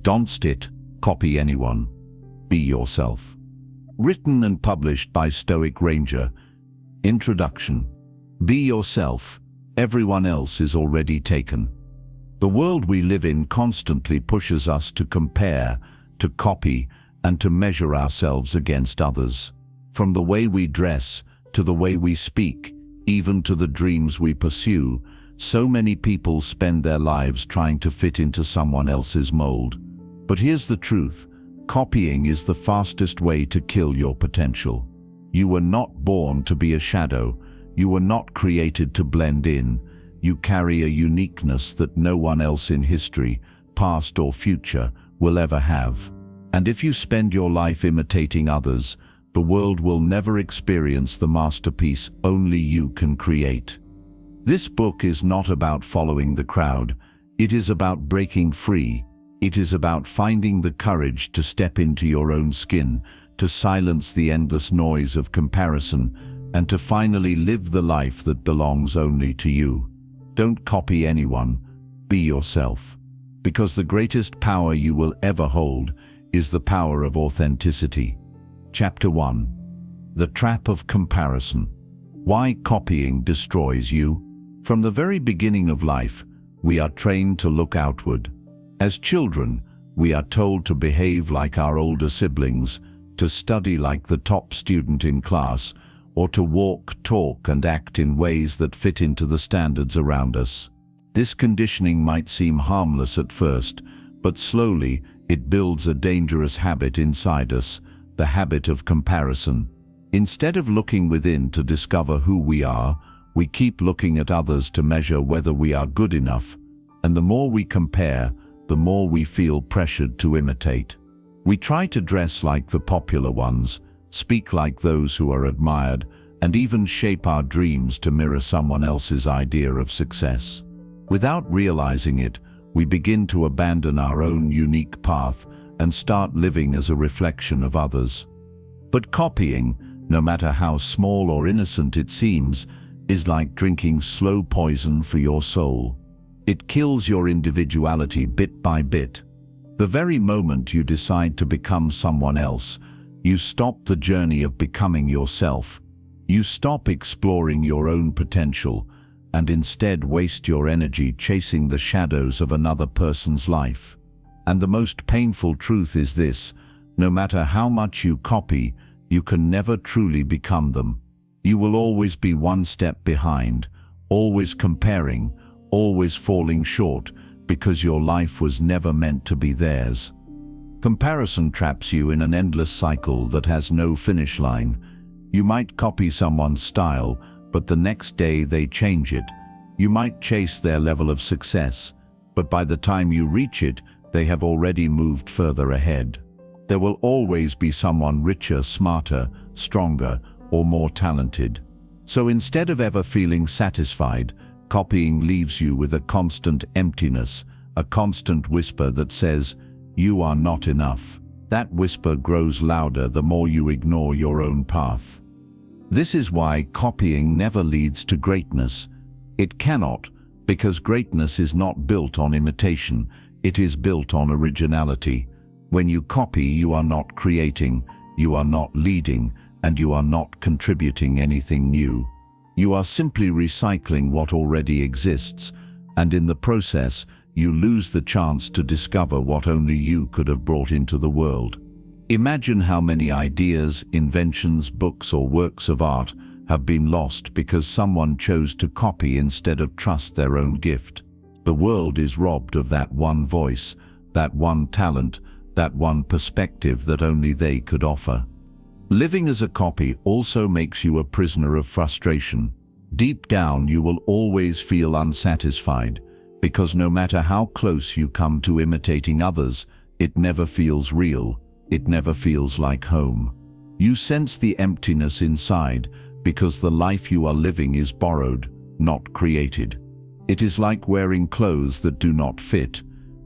Don't copy anyone. Be yourself. Written and published by Stoic Ranger. Introduction. Be yourself. Everyone else is already taken. The world we live in constantly pushes us to compare, to copy, and to measure ourselves against others. From the way we dress, to the way we speak, even to the dreams we pursue, so many people spend their lives trying to fit into someone else's mold. But here's the truth. Copying is the fastest way to kill your potential. You were not born to be a shadow. You were not created to blend in. You carry a uniqueness that no one else in history, past or future, will ever have. And if you spend your life imitating others, the world will never experience the masterpiece only you can create. This book is not about following the crowd. It is about breaking free. It is about finding the courage to step into your own skin, to silence the endless noise of comparison, and to finally live the life that belongs only to you. Don't copy anyone. Be yourself. Because the greatest power you will ever hold is the power of authenticity. Chapter 1. The Trap of Comparison. Why copying destroys you. From the very beginning of life, we are trained to look outward. As children, we are told to behave like our older siblings, to study like the top student in class, or to walk, talk, and act in ways that fit into the standards around us. This conditioning might seem harmless at first, but slowly it builds a dangerous habit inside us, the habit of comparison. Instead of looking within to discover who we are, we keep looking at others to measure whether we are good enough. And the more we compare, the more we feel pressured to imitate. We try to dress like the popular ones, speak like those who are admired, and even shape our dreams to mirror someone else's idea of success. Without realizing it, we begin to abandon our own unique path and start living as a reflection of others. But copying, no matter how small or innocent it seems, is like drinking slow poison for your soul. It kills your individuality bit by bit. The very moment you decide to become someone else, you stop the journey of becoming yourself. You stop exploring your own potential and instead waste your energy chasing the shadows of another person's life. And the most painful truth is this: no matter how much you copy, you can never truly become them. You will always be one step behind, always comparing, always falling short, because your life was never meant to be theirs. Comparison traps you in an endless cycle that has no finish line. You might copy someone's style, but the next day they change it. You might chase their level of success, but by the time you reach it, they have already moved further ahead. There will always be someone richer, smarter, stronger, or more talented. So instead of ever feeling satisfied, copying leaves you with a constant emptiness, a constant whisper that says, "You are not enough." That whisper grows louder the more you ignore your own path. This is why copying never leads to greatness. It cannot, because greatness is not built on imitation, it is built on originality. When you copy, you are not creating, you are not leading, and you are not contributing anything new. You are simply recycling what already exists, and in the process, you lose the chance to discover what only you could have brought into the world. Imagine how many ideas, inventions, books, or works of art have been lost because someone chose to copy instead of trust their own gift. The world is robbed of that one voice, that one talent, that one perspective that only they could offer. Living as a copy also makes you a prisoner of frustration. Deep down, you will always feel unsatisfied, because no matter how close you come to imitating others, it never feels real, it never feels like home. You sense the emptiness inside because the life you are living is borrowed, not created. It is like wearing clothes that do not fit.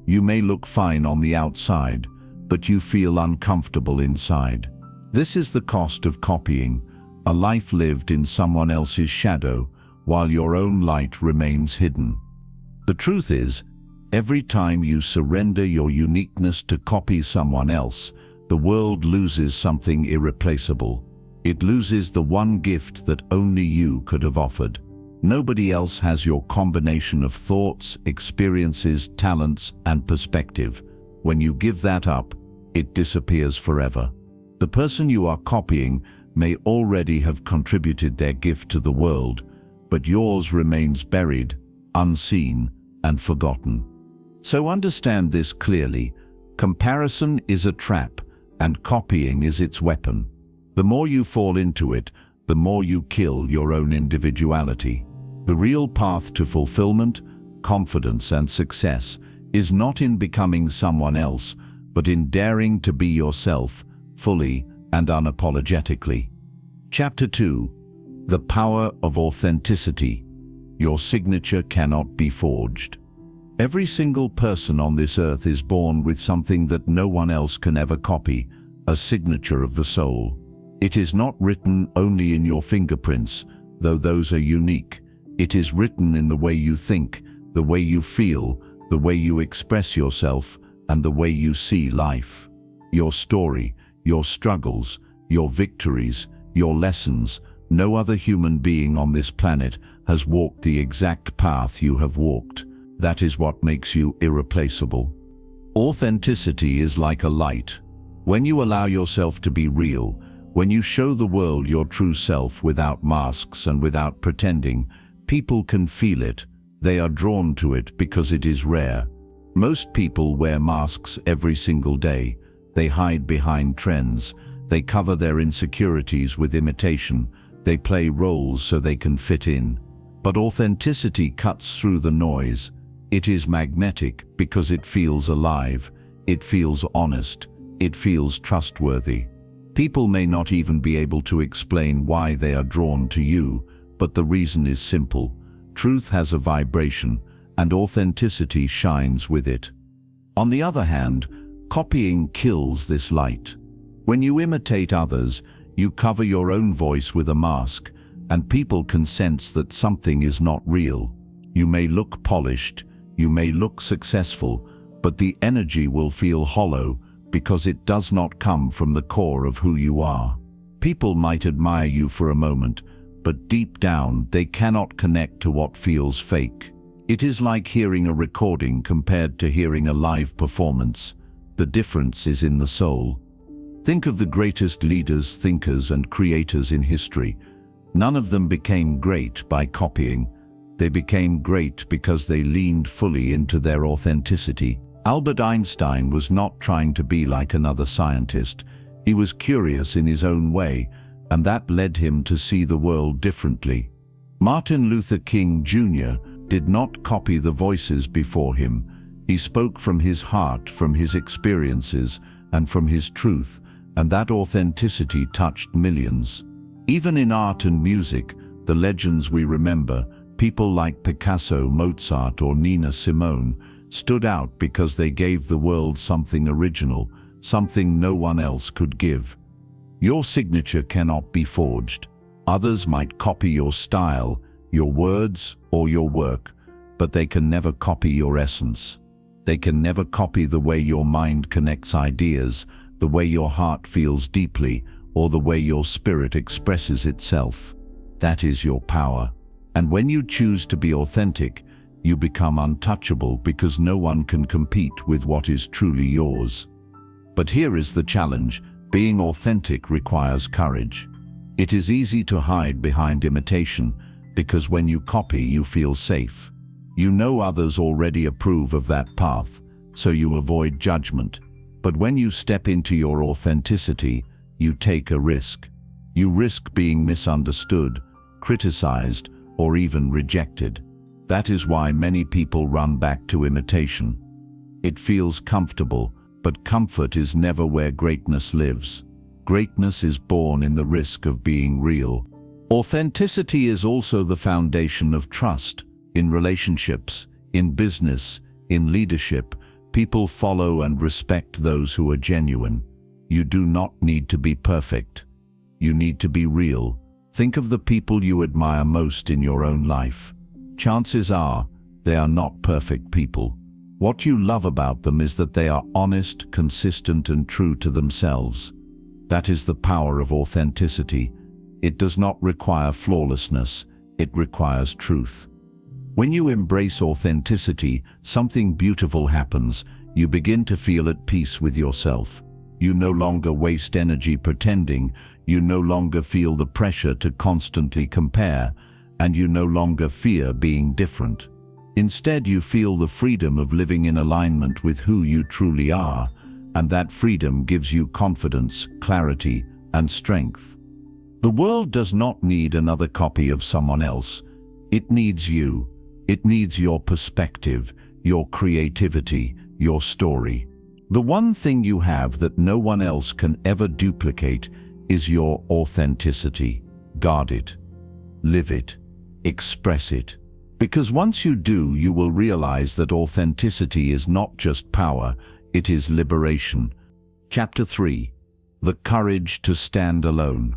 You may look fine on the outside, but you feel uncomfortable inside. This is the cost of copying, a life lived in someone else's shadow, while your own light remains hidden. The truth is, Every time you surrender your uniqueness to copy someone else, the world loses something irreplaceable. It loses the one gift that only you could have offered. Nobody else has your combination of thoughts, experiences, talents, and perspective. When you give that up, it disappears forever. The person you are copying may already have contributed their gift to the world, but yours remains buried, unseen, and forgotten. So understand this clearly. Comparison is a trap, and copying is its weapon. The more you fall into it, the more you kill your own individuality. The real path to fulfillment, confidence, and success is not in becoming someone else, but in daring to be yourself, fully and unapologetically. Chapter 2. The Power of Authenticity. Your signature cannot be forged. Every single person on this earth is born with something that no one else can ever copy, a signature of the soul. It is not written only in your fingerprints, though those are unique. It is written in the way you think, the way you feel, the way you express yourself, and the way you see life. Your story, your struggles, your victories, your lessons. No other human being on this planet has walked the exact path you have walked. That is what makes you irreplaceable. Authenticity is like a light. When you allow yourself to be real, when you show the world your true self without masks and without pretending, people can feel it. They are drawn to it because it is rare. Most people wear masks every single day. They hide behind trends. They cover their insecurities with imitation. They play roles so they can fit in. But authenticity cuts through the noise. It is magnetic because it feels alive. It feels honest. It feels trustworthy. People may not even be able to explain why they are drawn to you, but the reason is simple. Truth has a vibration, and authenticity shines with it. On the other hand, copying kills this light. When you imitate others, you cover your own voice with a mask, and people can sense that something is not real. You may look polished, you may look successful, but the energy will feel hollow because it does not come from the core of who you are. People might admire you for a moment, but deep down they cannot connect to what feels fake. It is like hearing a recording compared to hearing a live performance. The difference is in the soul. Think of the greatest leaders, thinkers, and creators in history. None of them became great by copying. They became great because they leaned fully into their authenticity. Albert Einstein was not trying to be like another scientist. He was curious in his own way, and that led him to see the world differently. Martin Luther King Jr. did not copy the voices before him. He spoke from his heart, from his experiences, and from his truth, and that authenticity touched millions. Even in art and music, the legends we remember, people like Picasso, Mozart, or Nina Simone, stood out because they gave the world something original, something no one else could give. Your signature cannot be forged. Others might copy your style, your words, or your work, but they can never copy your essence. They can never copy the way your mind connects ideas, the way your heart feels deeply, or the way your spirit expresses itself. That is your power. And when you choose to be authentic, you become untouchable because no one can compete with what is truly yours. But here is the challenge. Being authentic requires courage. It is easy to hide behind imitation because when you copy, you feel safe. You know others already approve of that path, so you avoid judgment. But when you step into your authenticity, you take a risk. You risk being misunderstood, criticized, or even rejected. That is why many people run back to imitation. It feels comfortable, but comfort is never where greatness lives. Greatness is born in the risk of being real. Authenticity is also the foundation of trust. In relationships, in business, in leadership, people follow and respect those who are genuine. You do not need to be perfect. You need to be real. Think of the people you admire most in your own life. Chances are they are not perfect people. What you love about them is that they are honest, consistent, and true to themselves. That is the power of authenticity. It does not require flawlessness, it requires truth. When you embrace authenticity, something beautiful happens. You begin to feel at peace with yourself. You no longer waste energy pretending, you no longer feel the pressure to constantly compare, and you no longer fear being different. Instead, you feel the freedom of living in alignment with who you truly are, and that freedom gives you confidence, clarity, and strength. The world does not need another copy of someone else. It needs you. It needs your perspective, your creativity, your story. The one thing you have that no one else can ever duplicate is your authenticity. Guard it. Live it. Express it. Because once you do, you will realize that authenticity is not just power, it is liberation. Chapter 3. The courage to stand alone.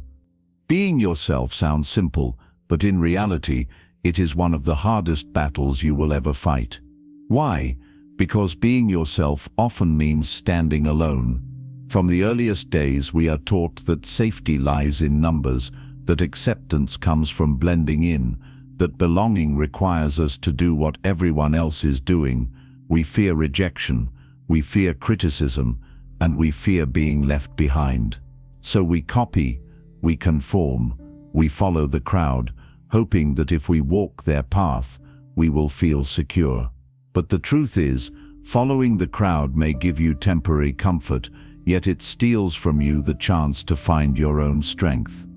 Being yourself sounds simple, but in reality, it is one of the hardest battles you will ever fight. Why? Because being yourself often means standing alone. From the earliest days, we are taught that safety lies in numbers, that acceptance comes from blending in, that belonging requires us to do what everyone else is doing. We fear rejection, we fear criticism, and we fear being left behind. So we copy, we conform, we follow the crowd, hoping that if we walk their path, we will feel secure. But the truth is, following the crowd may give you temporary comfort, yet it steals from you the chance to find your own strength.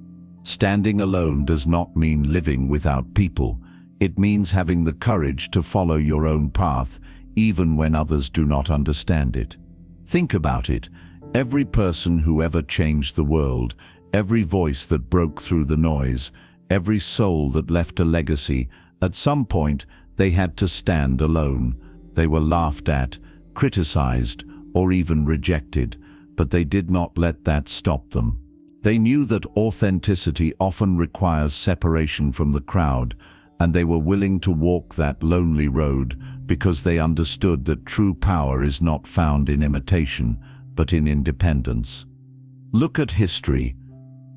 Standing alone does not mean living without people. It means having the courage to follow your own path, even when others do not understand it. Think about it. Every person who ever changed the world, every voice that broke through the noise, every soul that left a legacy, at some point they had to stand alone. They were laughed at, criticized, or even rejected, but they did not let that stop them. They knew that authenticity often requires separation from the crowd, and they were willing to walk that lonely road because they understood that true power is not found in imitation, but in independence. Look at history.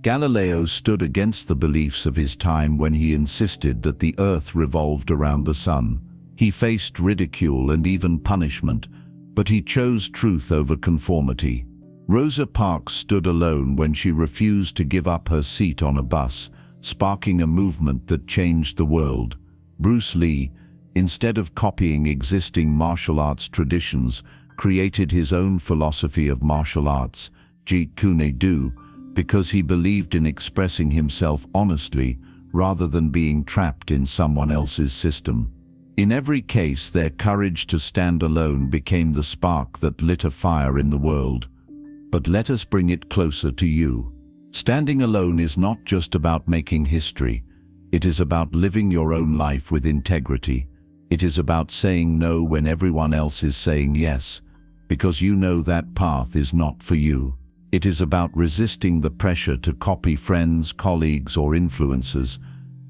Galileo stood against the beliefs of his time when he insisted that the earth revolved around the sun. He faced ridicule and even punishment, but he chose truth over conformity. Rosa Parks stood alone when she refused to give up her seat on a bus, sparking a movement that changed the world. Bruce Lee, instead of copying existing martial arts traditions, created his own philosophy of martial arts, Jeet Kune Do, because he believed in expressing himself honestly rather than being trapped in someone else's system. In every case, their courage to stand alone became the spark that lit a fire in the world. But let us bring it closer to you. Standing alone is not just about making history. It is about living your own life with integrity. It is about saying no when everyone else is saying yes, because you know that path is not for you. It is about resisting the pressure to copy friends, colleagues, or influencers,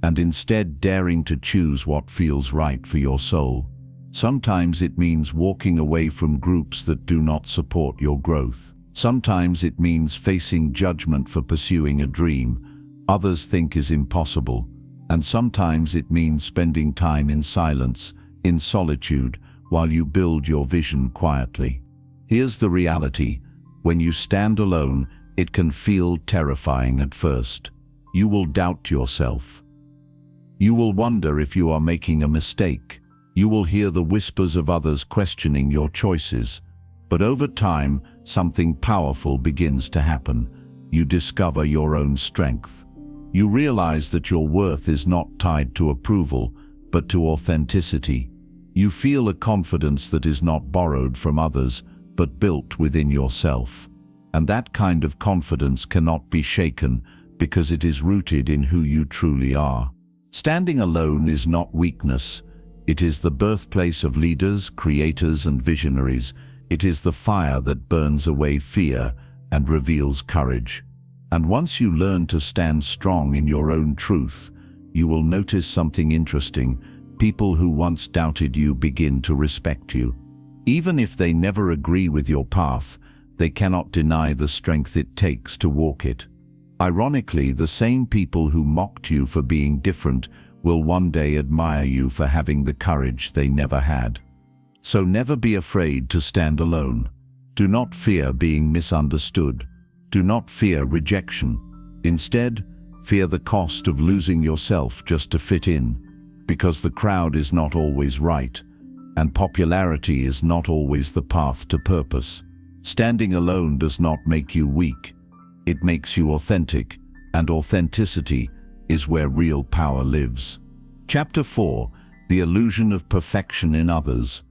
and instead daring to choose what feels right for your soul. Sometimes it means walking away from groups that do not support your growth. Sometimes it means facing judgment for pursuing a dream others think is impossible. And sometimes it means spending time in silence, in solitude, while you build your vision quietly. Here's the reality. When you stand alone, it can feel terrifying at first. You will doubt yourself. You will wonder if you are making a mistake. You will hear the whispers of others questioning your choices. But over time, something powerful begins to happen. You discover your own strength. You realize that your worth is not tied to approval, but to authenticity. You feel a confidence that is not borrowed from others, but built within yourself. And that kind of confidence cannot be shaken because it is rooted in who you truly are. Standing alone is not weakness. It is the birthplace of leaders, creators, and visionaries. It is the fire that burns away fear and reveals courage. And once you learn to stand strong in your own truth, you will notice something interesting. People who once doubted you begin to respect you. Even if they never agree with your path, they cannot deny the strength it takes to walk it. Ironically, the same people who mocked you for being different will one day admire you for having the courage they never had. So never be afraid to stand alone. Do not fear being misunderstood. Do not fear rejection. Instead, fear the cost of losing yourself just to fit in, because the crowd is not always right, and popularity is not always the path to purpose. Standing alone does not make you weak. It makes you authentic, and authenticity is where real power lives. Chapter 4: The Illusion of Perfection in Others.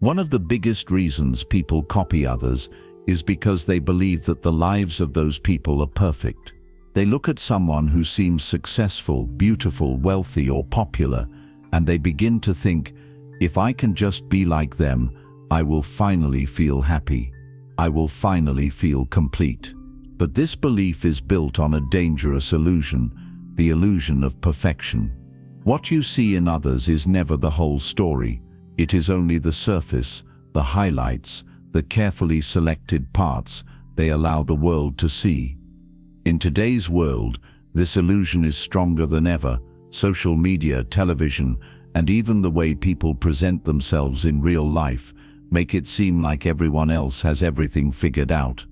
One of the biggest reasons people copy others is because they believe that the lives of those people are perfect. They look at someone who seems successful, beautiful, wealthy, or popular, and they begin to think, if I can just be like them, I will finally feel happy. I will finally feel complete. But this belief is built on a dangerous illusion, the illusion of perfection. What you see in others is never the whole story. It is only the surface, the highlights, the carefully selected parts they allow the world to see. In today's world, this illusion is stronger than ever. Social media, television, and even the way people present themselves in real life make it seem like everyone else has everything figured out.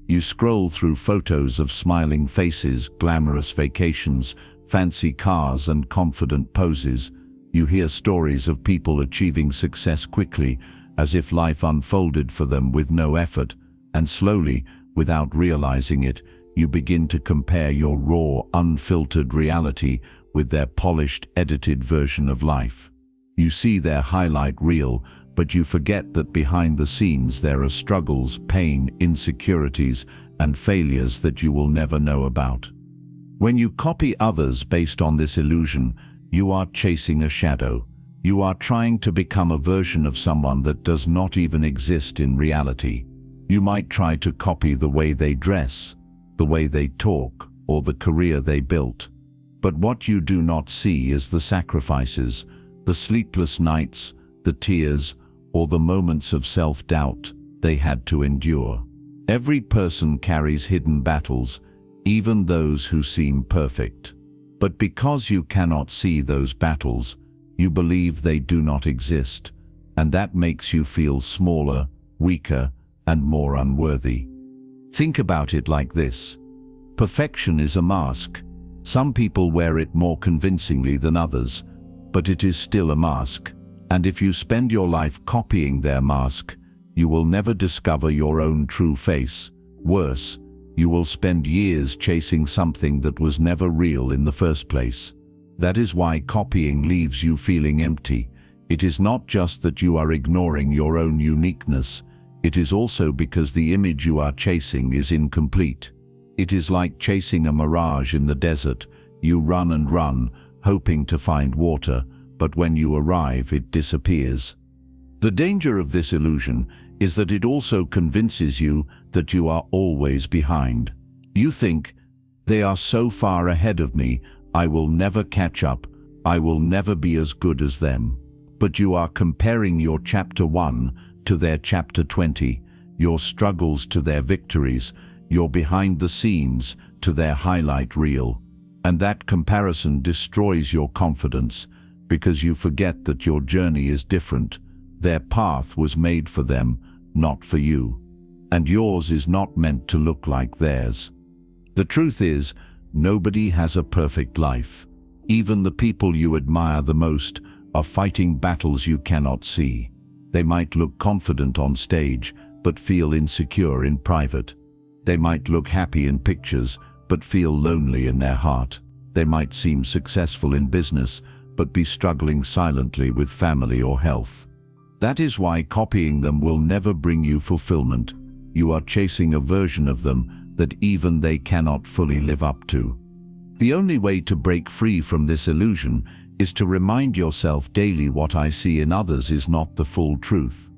You scroll through photos of smiling faces, glamorous vacations, fancy cars, and confident poses. You hear stories of people achieving success quickly, as if life unfolded for them with no effort, and slowly, without realizing it, you begin to compare your raw, unfiltered reality with their polished, edited version of life. You see their highlight reel, but you forget that behind the scenes there are struggles, pain, insecurities, and failures that you will never know about. When you copy others based on this illusion, you are chasing a shadow. You are trying to become a version of someone that does not even exist in reality. You might try to copy the way they dress, the way they talk, or the career they built. But what you do not see is the sacrifices, the sleepless nights, the tears, or the moments of self-doubt they had to endure. Every person carries hidden battles, even those who seem perfect. But because you cannot see those battles, you believe they do not exist, and that makes you feel smaller, weaker, and more unworthy. Think about it like this. Perfection is a mask. Some people wear it more convincingly than others, but it is still a mask. And if you spend your life copying their mask, you will never discover your own true face. Worse, you will spend years chasing something that was never real in the first place. That is why copying leaves you feeling empty. It is not just that you are ignoring your own uniqueness. It is also because the image you are chasing is incomplete. It is like chasing a mirage in the desert. You run and run, hoping to find water, but when you arrive, it disappears. The danger of this illusion is that it also convinces you that you are always behind. You think, they are so far ahead of me, I will never catch up, I will never be as good as them. But you are comparing your chapter 1 to their chapter 20, your struggles to their victories, your behind the scenes to their highlight reel. And that comparison destroys your confidence, because you forget that your journey is different. Their path was made for them, not for you. And yours is not meant to look like theirs. The truth is, nobody has a perfect life. Even the people you admire the most are fighting battles you cannot see. They might look confident on stage, but feel insecure in private. They might look happy in pictures, but feel lonely in their heart. They might seem successful in business, but be struggling silently with family or health. That is why copying them will never bring you fulfillment. You are chasing a version of them that even they cannot fully live up to. The only way to break free from this illusion is to remind yourself daily, what I see in others is not the full truth.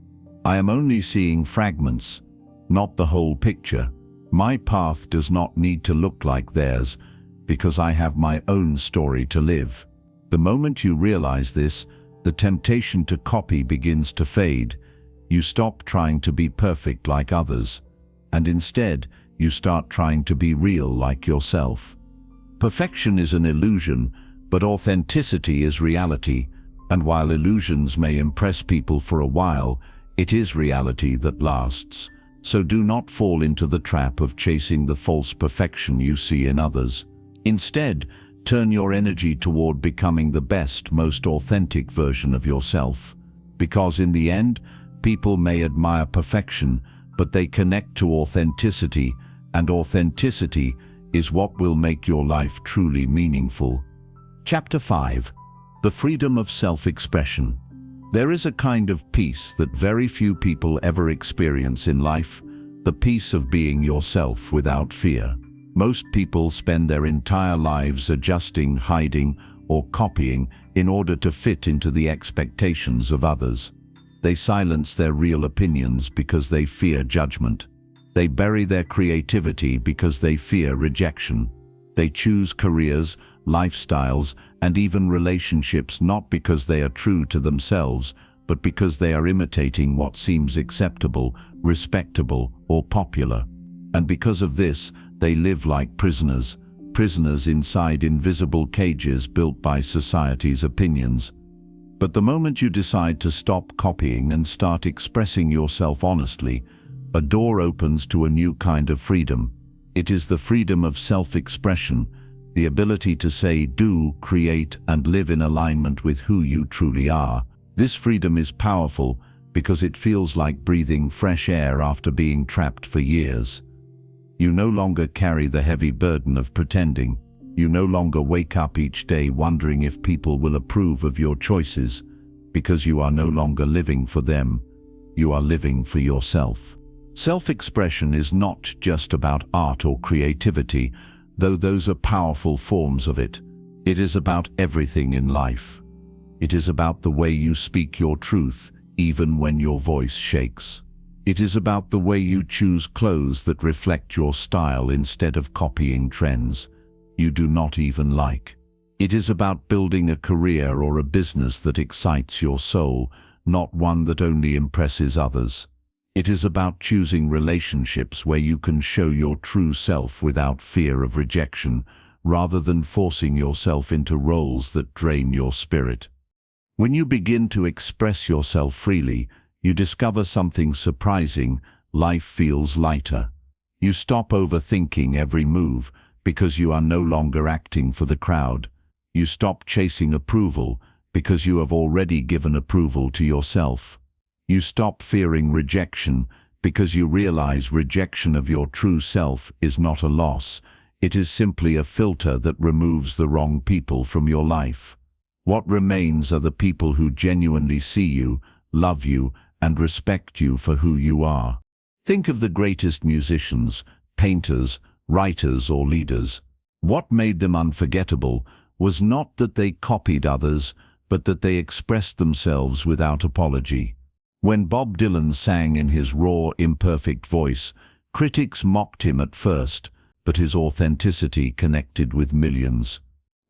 I am only seeing fragments, not the whole picture. My path does not need to look like theirs, because I have my own story to live. The moment you realize this, the temptation to copy begins to fade. You stop trying to be perfect like others, and instead, you start trying to be real like yourself. Perfection is an illusion, but authenticity is reality, and while illusions may impress people for a while, it is reality that lasts. So do not fall into the trap of chasing the false perfection you see in others. Instead, turn your energy toward becoming the best, most authentic version of yourself. Because in the end, people may admire perfection, but they connect to authenticity, and authenticity is what will make your life truly meaningful. Chapter 5. The freedom of self-expression. There is a kind of peace that very few people ever experience in life, the peace of being yourself without fear. Most people spend their entire lives adjusting, hiding, or copying in order to fit into the expectations of others. They silence their real opinions because they fear judgment. They bury their creativity because they fear rejection. They choose careers, lifestyles, and even relationships not because they are true to themselves, but because they are imitating what seems acceptable, respectable, or popular. And because of this, they live like prisoners, prisoners inside invisible cages built by society's opinions. But the moment you decide to stop copying and start expressing yourself honestly, a door opens to a new kind of freedom. It is the freedom of self-expression, the ability to say, do, create, and live in alignment with who you truly are. This freedom is powerful because it feels like breathing fresh air after being trapped for years. You no longer carry the heavy burden of pretending. You no longer wake up each day wondering if people will approve of your choices, because you are no longer living for them. You are living for yourself. Self-expression is not just about art or creativity, though those are powerful forms of it. It is about everything in life. It is about the way you speak your truth, even when your voice shakes. It is about the way you choose clothes that reflect your style instead of copying trends you do not even like. It is about building a career or a business that excites your soul, not one that only impresses others. It is about choosing relationships where you can show your true self without fear of rejection, rather than forcing yourself into roles that drain your spirit. When you begin to express yourself freely, you discover something surprising. Life feels lighter. You stop overthinking every move because you are no longer acting for the crowd. You stop chasing approval because you have already given approval to yourself. You stop fearing rejection because you realize rejection of your true self is not a loss. It is simply a filter that removes the wrong people from your life. What remains are the people who genuinely see you, love you, and respect you for who you are. Think of the greatest musicians, painters, writers, or leaders. What made them unforgettable was not that they copied others, but that they expressed themselves without apology. When Bob Dylan sang in his raw, imperfect voice, critics mocked him at first, but his authenticity connected with millions.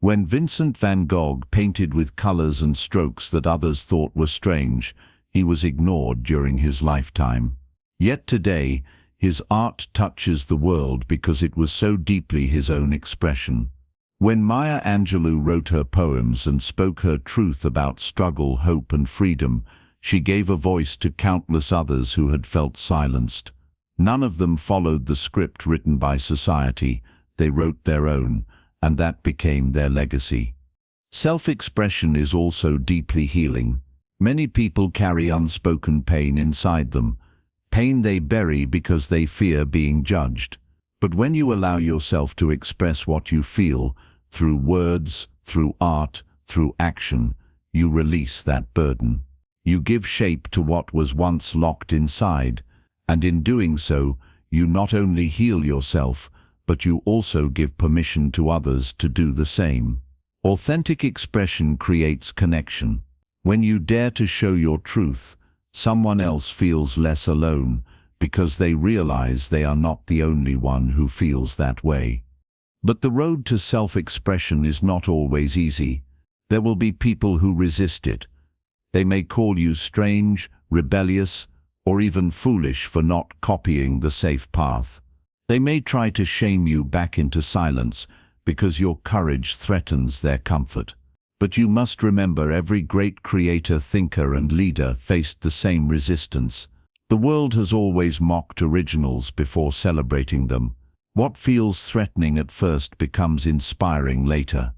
When Vincent van Gogh painted with colors and strokes that others thought were strange, he was ignored during his lifetime. Yet today, his art touches the world because it was so deeply his own expression. When Maya Angelou wrote her poems and spoke her truth about struggle, hope, and freedom, she gave a voice to countless others who had felt silenced. None of them followed the script written by society. They wrote their own, and that became their legacy. Self-expression is also deeply healing. Many people carry unspoken pain inside them, pain they bury because they fear being judged. But when you allow yourself to express what you feel, through words, through art, through action, you release that burden. You give shape to what was once locked inside, and in doing so, you not only heal yourself, but you also give permission to others to do the same. Authentic expression creates connection. When you dare to show your truth, someone else feels less alone because they realize they are not the only one who feels that way. But the road to self-expression is not always easy. There will be people who resist it. They may call you strange, rebellious, or even foolish for not copying the safe path. They may try to shame you back into silence because your courage threatens their comfort. But you must remember, every great creator, thinker, and leader faced the same resistance. The world has always mocked originals before celebrating them. What feels threatening at first becomes inspiring later.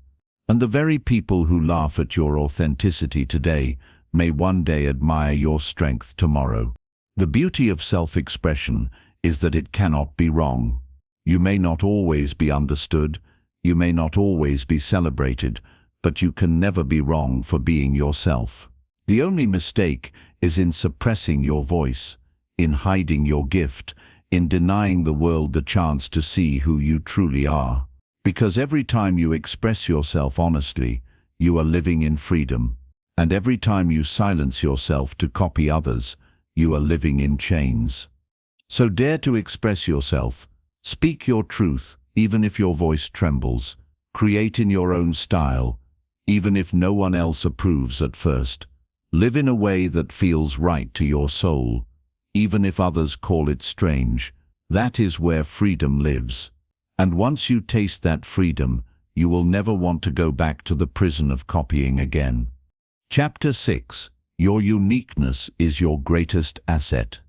And the very people who laugh at your authenticity today may one day admire your strength tomorrow. The beauty of self-expression is that it cannot be wrong. You may not always be understood, you may not always be celebrated, but you can never be wrong for being yourself. The only mistake is in suppressing your voice, in hiding your gift, in denying the world the chance to see who you truly are. Because every time you express yourself honestly, you are living in freedom. And every time you silence yourself to copy others, you are living in chains. So dare to express yourself. Speak your truth, even if your voice trembles. Create in your own style, even if no one else approves at first. Live in a way that feels right to your soul, even if others call it strange. That is where freedom lives. And once you taste that freedom, you will never want to go back to the prison of copying again. Chapter 6. Your uniqueness is your greatest asset.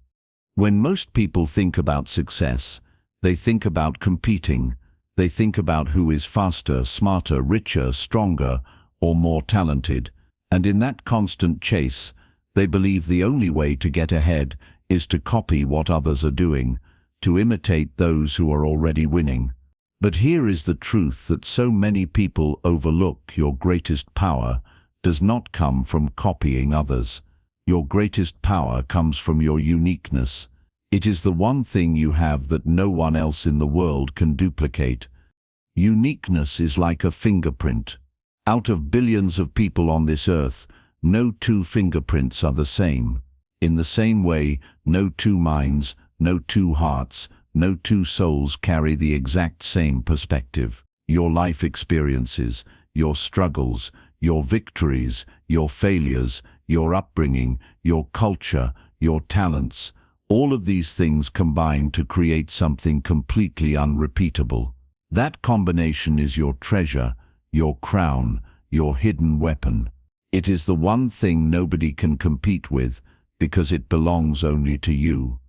When most people think about success, they think about competing. They think about who is faster, smarter, richer, stronger, or more talented. And in that constant chase, they believe the only way to get ahead is to copy what others are doing, to imitate those who are already winning. But here is the truth that so many people overlook: your greatest power does not come from copying others. Your greatest power comes from your uniqueness. It is the one thing you have that no one else in the world can duplicate. Uniqueness is like a fingerprint. Out of billions of people on this earth, no two fingerprints are the same. In the same way, no two minds, no two hearts, no two souls carry the exact same perspective. Your life experiences, your struggles, your victories, your failures, your upbringing, your culture, your talents, all of these things combine to create something completely unrepeatable. That combination is your treasure, your crown, your hidden weapon. It is the one thing nobody can compete with, because it belongs only to you.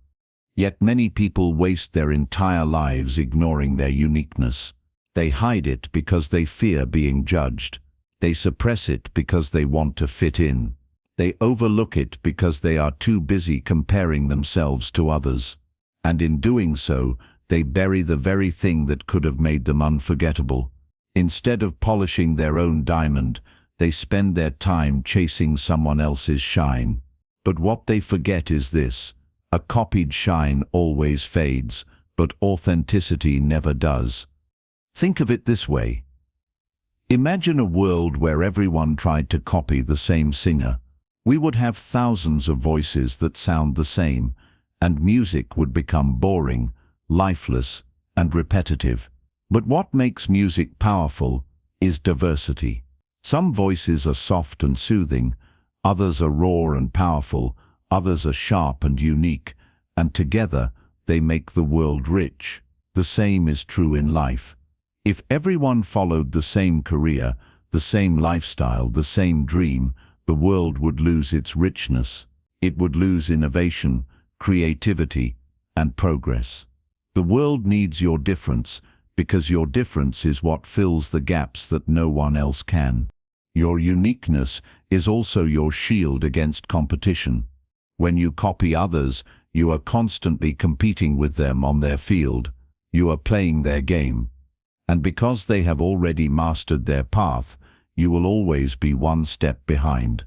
Yet many people waste their entire lives ignoring their uniqueness. They hide it because they fear being judged. They suppress it because they want to fit in. They overlook it because they are too busy comparing themselves to others. And in doing so, they bury the very thing that could have made them unforgettable. Instead of polishing their own diamond, they spend their time chasing someone else's shine. But what they forget is this: a copied shine always fades, but authenticity never does. Think of it this way. Imagine a world where everyone tried to copy the same singer. We would have thousands of voices that sound the same, and music would become boring, lifeless, and repetitive. But what makes music powerful is diversity. Some voices are soft and soothing, others are raw and powerful, others are sharp and unique, and together they make the world rich. The same is true in life. If everyone followed the same career, the same lifestyle, the same dream, the world would lose its richness. It would lose innovation, creativity, and progress. The world needs your difference, because your difference is what fills the gaps that no one else can. Your uniqueness is also your shield against competition. When you copy others, you are constantly competing with them on their field. You are playing their game. And because they have already mastered their path, you will always be one step behind.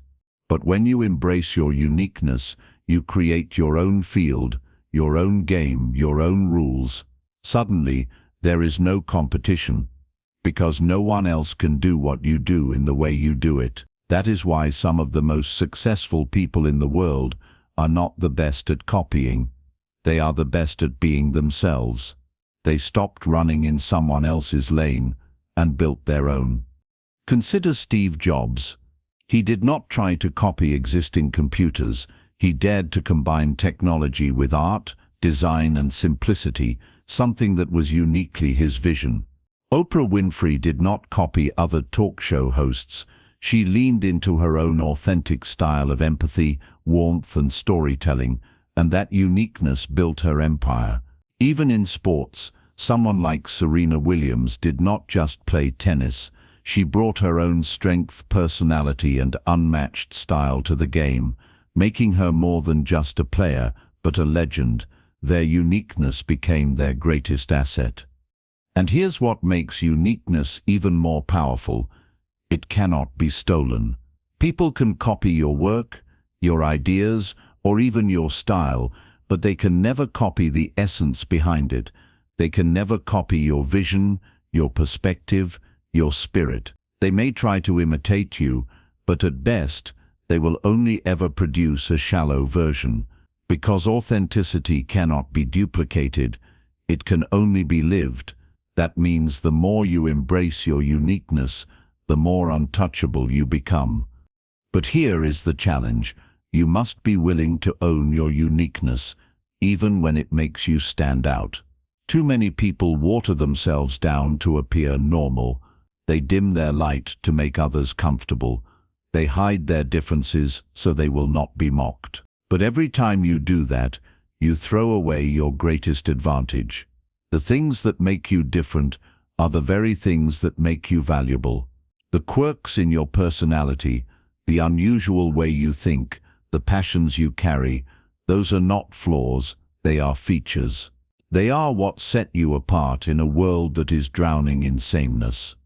But when you embrace your uniqueness, you create your own field, your own game, your own rules. Suddenly, there is no competition, because no one else can do what you do in the way you do it. That is why some of the most successful people in the world are not the best at copying. They are the best at being themselves. They stopped running in someone else's lane and built their own. Consider Steve Jobs. He did not try to copy existing computers. He dared to combine technology with art, design and simplicity, something that was uniquely his vision. Oprah Winfrey did not copy other talk show hosts. She leaned into her own authentic style of empathy, warmth and storytelling, and that uniqueness built her empire. Even in sports, someone like Serena Williams did not just play tennis. She brought her own strength, personality and unmatched style to the game, making her more than just a player, but a legend. Their uniqueness became their greatest asset. And here's what makes uniqueness even more powerful. It cannot be stolen. People can copy your work, your ideas, or even your style, but they can never copy the essence behind it. They can never copy your vision, your perspective, your spirit. They may try to imitate you, but at best, they will only ever produce a shallow version. Because authenticity cannot be duplicated, it can only be lived. That means the more you embrace your uniqueness, the more untouchable you become. But here is the challenge. You must be willing to own your uniqueness, even when it makes you stand out. Too many people water themselves down to appear normal. They dim their light to make others comfortable. They hide their differences so they will not be mocked. But every time you do that, you throw away your greatest advantage. The things that make you different are the very things that make you valuable. The quirks in your personality, the unusual way you think, the passions you carry, those are not flaws, they are features. They are what set you apart in a world that is drowning in sameness.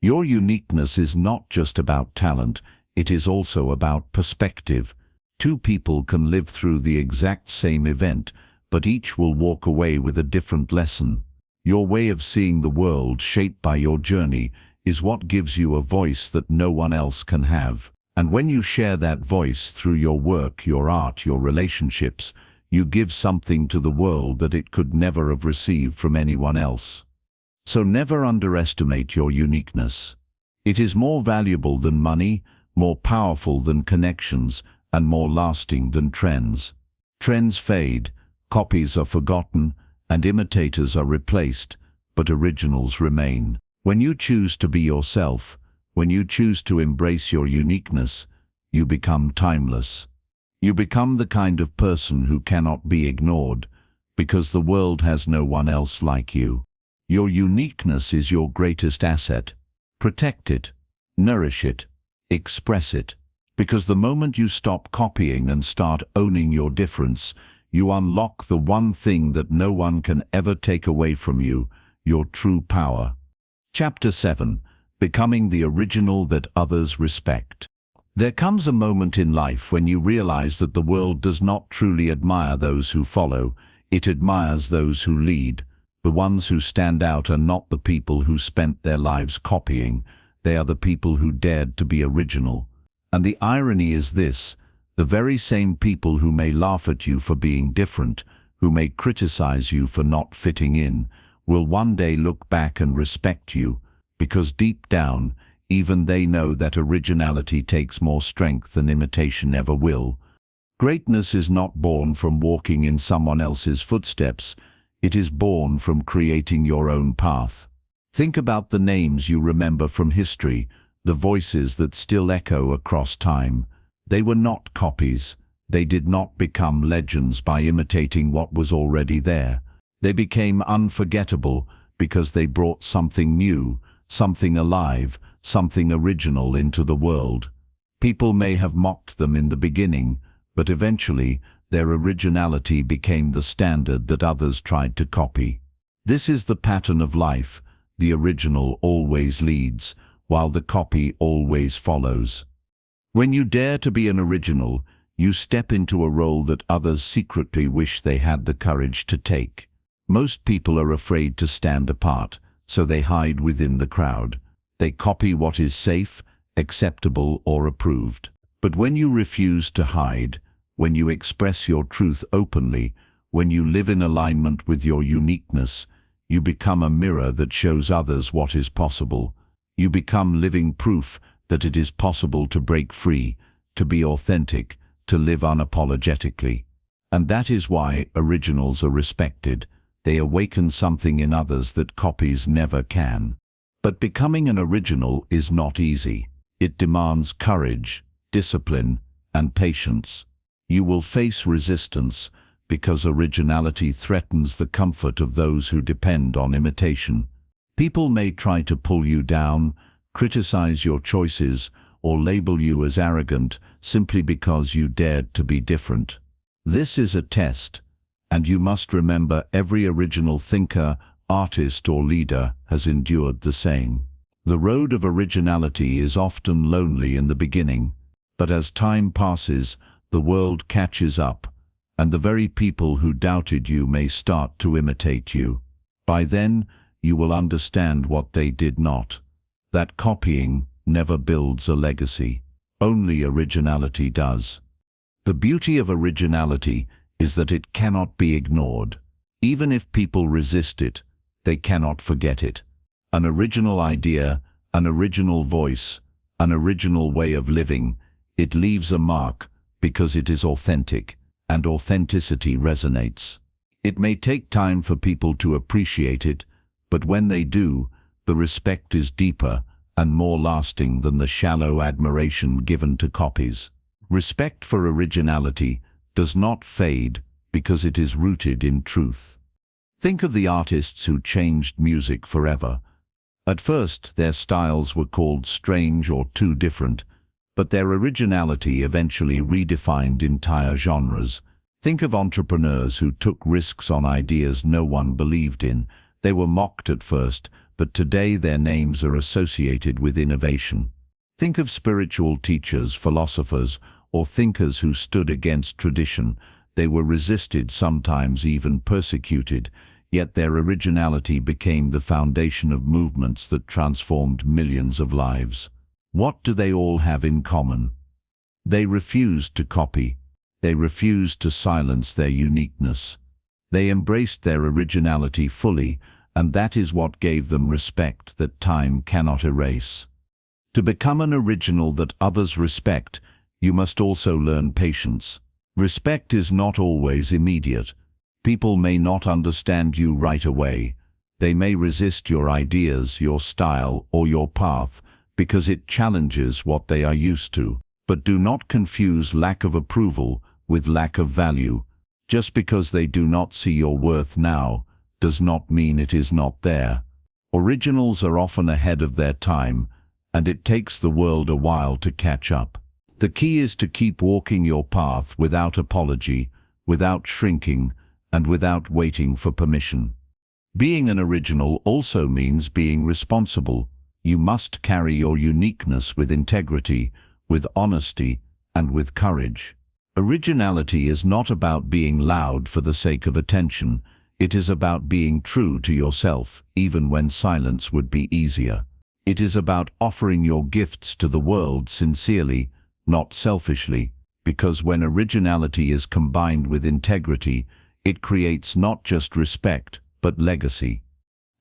Your uniqueness is not just about talent, it is also about perspective. Two people can live through the exact same event, but each will walk away with a different lesson. Your way of seeing the world, shaped by your journey, is what gives you a voice that no one else can have. And when you share that voice through your work, your art, your relationships, you give something to the world that it could never have received from anyone else. So never underestimate your uniqueness. It is more valuable than money, more powerful than connections, and more lasting than trends. Trends fade, copies are forgotten, and imitators are replaced, but originals remain. When you choose to be yourself, when you choose to embrace your uniqueness, you become timeless. You become the kind of person who cannot be ignored, because the world has no one else like you. Your uniqueness is your greatest asset. Protect it, nourish it, express it. Because the moment you stop copying and start owning your difference, you unlock the one thing that no one can ever take away from you, your true power. Chapter 7. Becoming the original that others respect. There comes a moment in life when you realize that the world does not truly admire those who follow, it admires those who lead. The ones who stand out are not the people who spent their lives copying, they are the people who dared to be original. And the irony is this, the very same people who may laugh at you for being different, who may criticize you for not fitting in, will one day look back and respect you, because deep down, even they know that originality takes more strength than imitation ever will. Greatness is not born from walking in someone else's footsteps, it is born from creating your own path. Think about the names you remember from history, the voices that still echo across time. They were not copies. They did not become legends by imitating what was already there. They became unforgettable because they brought something new, something alive, something original into the world. People may have mocked them in the beginning, but eventually their originality became the standard that others tried to copy. This is the pattern of life. The original always leads, while the copy always follows. When you dare to be an original, you step into a role that others secretly wish they had the courage to take. Most people are afraid to stand apart, so they hide within the crowd. They copy what is safe, acceptable, or approved. But when you refuse to hide, when you express your truth openly, when you live in alignment with your uniqueness, you become a mirror that shows others what is possible. You become living proof that it is possible to break free, to be authentic, to live unapologetically. And that is why originals are respected. They awaken something in others that copies never can. But becoming an original is not easy. It demands courage, discipline, and patience. You will face resistance because originality threatens the comfort of those who depend on imitation. People may try to pull you down, criticize your choices, or label you as arrogant simply because you dared to be different. This is a test, and you must remember every original thinker, artist, or leader has endured the same. The road of originality is often lonely in the beginning, but as time passes, the world catches up, and the very people who doubted you may start to imitate you. By then, you will understand what they did not. That copying never builds a legacy. Only originality does. The beauty of originality is that it cannot be ignored. Even if people resist it, they cannot forget it. An original idea, an original voice, an original way of living, it leaves a mark because it is authentic, and authenticity resonates. It may take time for people to appreciate it, but when they do, the respect is deeper and more lasting than the shallow admiration given to copies. Respect for originality does not fade because it is rooted in truth. Think of the artists who changed music forever. At first, their styles were called strange or too different, but their originality eventually redefined entire genres. Think of entrepreneurs who took risks on ideas no one believed in. They were mocked at first, but today their names are associated with innovation. Think of spiritual teachers, philosophers, or thinkers who stood against tradition. They were resisted, sometimes even persecuted, yet their originality became the foundation of movements that transformed millions of lives. What do they all have in common? They refused to copy. They refused to silence their uniqueness. They embraced their originality fully, and that is what gave them respect that time cannot erase. To become an original that others respect, you must also learn patience. Respect is not always immediate. People may not understand you right away. They may resist your ideas, your style, or your path because it challenges what they are used to. But do not confuse lack of approval with lack of value. Just because they do not see your worth now does not mean it is not there. Originals are often ahead of their time, and it takes the world a while to catch up. The key is to keep walking your path without apology, without shrinking, and without waiting for permission. Being an original also means being responsible. You must carry your uniqueness with integrity, with honesty, and with courage. Originality is not about being loud for the sake of attention. It is about being true to yourself, even when silence would be easier. It is about offering your gifts to the world sincerely, not selfishly, because when originality is combined with integrity, it creates not just respect, but legacy.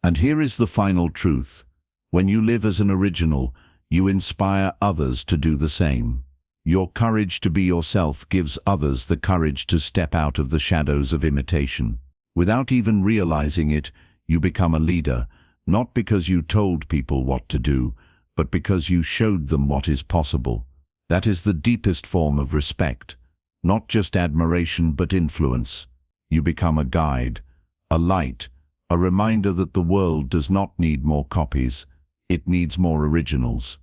And here is the final truth. When you live as an original, you inspire others to do the same. Your courage to be yourself gives others the courage to step out of the shadows of imitation. Without even realizing it, you become a leader, not because you told people what to do, but because you showed them what is possible. That is the deepest form of respect, not just admiration but influence. You become a guide, a light, a reminder that the world does not need more copies, it needs more originals.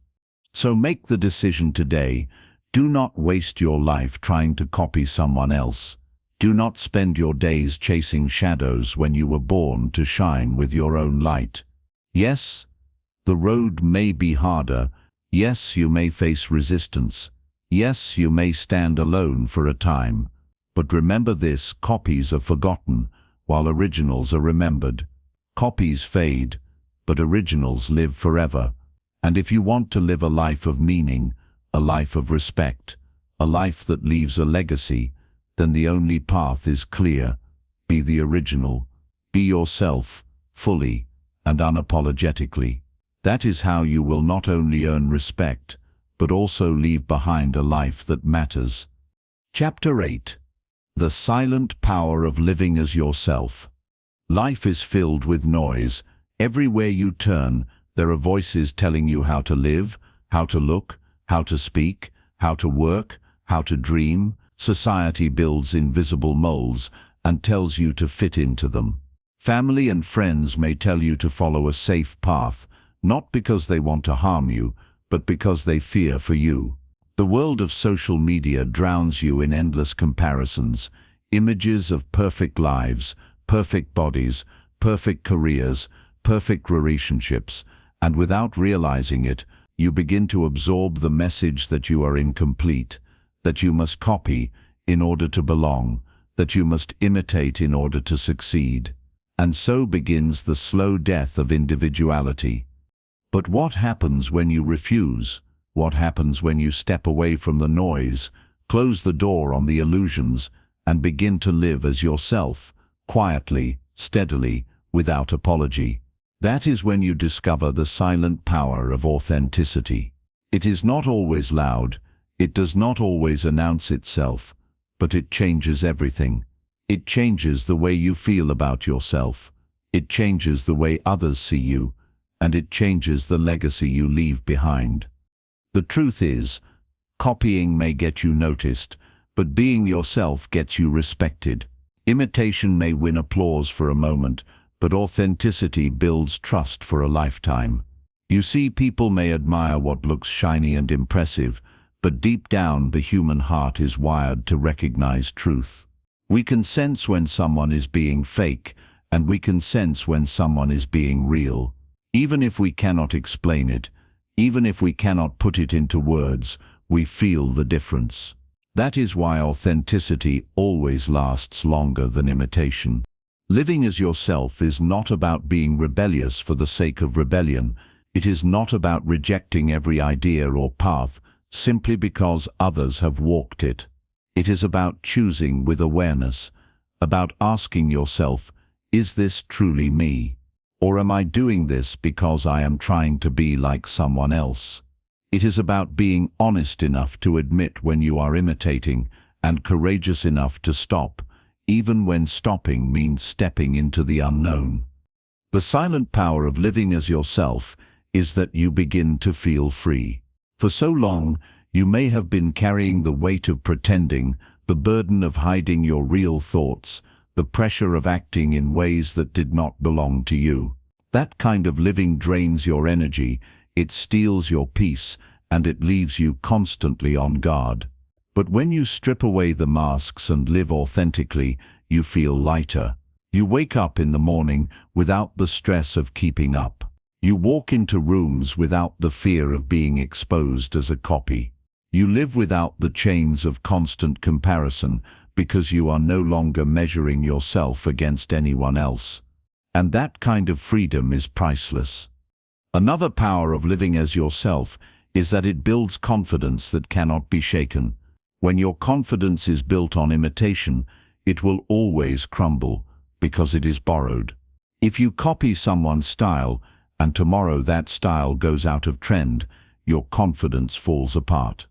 So make the decision today. Do not waste your life trying to copy someone else. Do not spend your days chasing shadows when you were born to shine with your own light. Yes, the road may be harder. Yes, you may face resistance. Yes, you may stand alone for a time. But remember this, copies are forgotten, while originals are remembered. Copies fade, but originals live forever. And if you want to live a life of meaning, a life of respect, a life that leaves a legacy, then the only path is clear. Be the original. Be yourself, fully and unapologetically. That is how you will not only earn respect, but also leave behind a life that matters. Chapter 8. The Silent Power of Living as Yourself. Life is filled with noise. Everywhere you turn, there are voices telling you how to live, how to look, how to speak, how to work, how to dream. Society builds invisible molds and tells you to fit into them. Family and friends may tell you to follow a safe path, not because they want to harm you, but because they fear for you. The world of social media drowns you in endless comparisons, images of perfect lives, perfect bodies, perfect careers, perfect relationships, and without realizing it, you begin to absorb the message that you are incomplete, that you must copy in order to belong, that you must imitate in order to succeed. And so begins the slow death of individuality. But what happens when you refuse? What happens when you step away from the noise, close the door on the illusions, and begin to live as yourself, quietly, steadily, without apology? That is when you discover the silent power of authenticity. It is not always loud, it does not always announce itself, but it changes everything. It changes the way you feel about yourself. It changes the way others see you, and it changes the legacy you leave behind. The truth is, copying may get you noticed, but being yourself gets you respected. Imitation may win applause for a moment, but authenticity builds trust for a lifetime. You see, people may admire what looks shiny and impressive, but deep down the human heart is wired to recognize truth. We can sense when someone is being fake, and we can sense when someone is being real. Even if we cannot explain it, even if we cannot put it into words, we feel the difference. That is why authenticity always lasts longer than imitation. Living as yourself is not about being rebellious for the sake of rebellion. It is not about rejecting every idea or path simply because others have walked it. It is about choosing with awareness, about asking yourself, is this truly me? Or am I doing this because I am trying to be like someone else? It is about being honest enough to admit when you are imitating and courageous enough to stop, even when stopping means stepping into the unknown. The silent power of living as yourself is that you begin to feel free. For so long, you may have been carrying the weight of pretending, the burden of hiding your real thoughts, the pressure of acting in ways that did not belong to you. That kind of living drains your energy, it steals your peace, and it leaves you constantly on guard. But when you strip away the masks and live authentically, you feel lighter. You wake up in the morning without the stress of keeping up. You walk into rooms without the fear of being exposed as a copy. You live without the chains of constant comparison because you are no longer measuring yourself against anyone else. And that kind of freedom is priceless. Another power of living as yourself is that it builds confidence that cannot be shaken. When your confidence is built on imitation, it will always crumble because it is borrowed. If you copy someone's style and tomorrow that style goes out of trend, your confidence falls apart.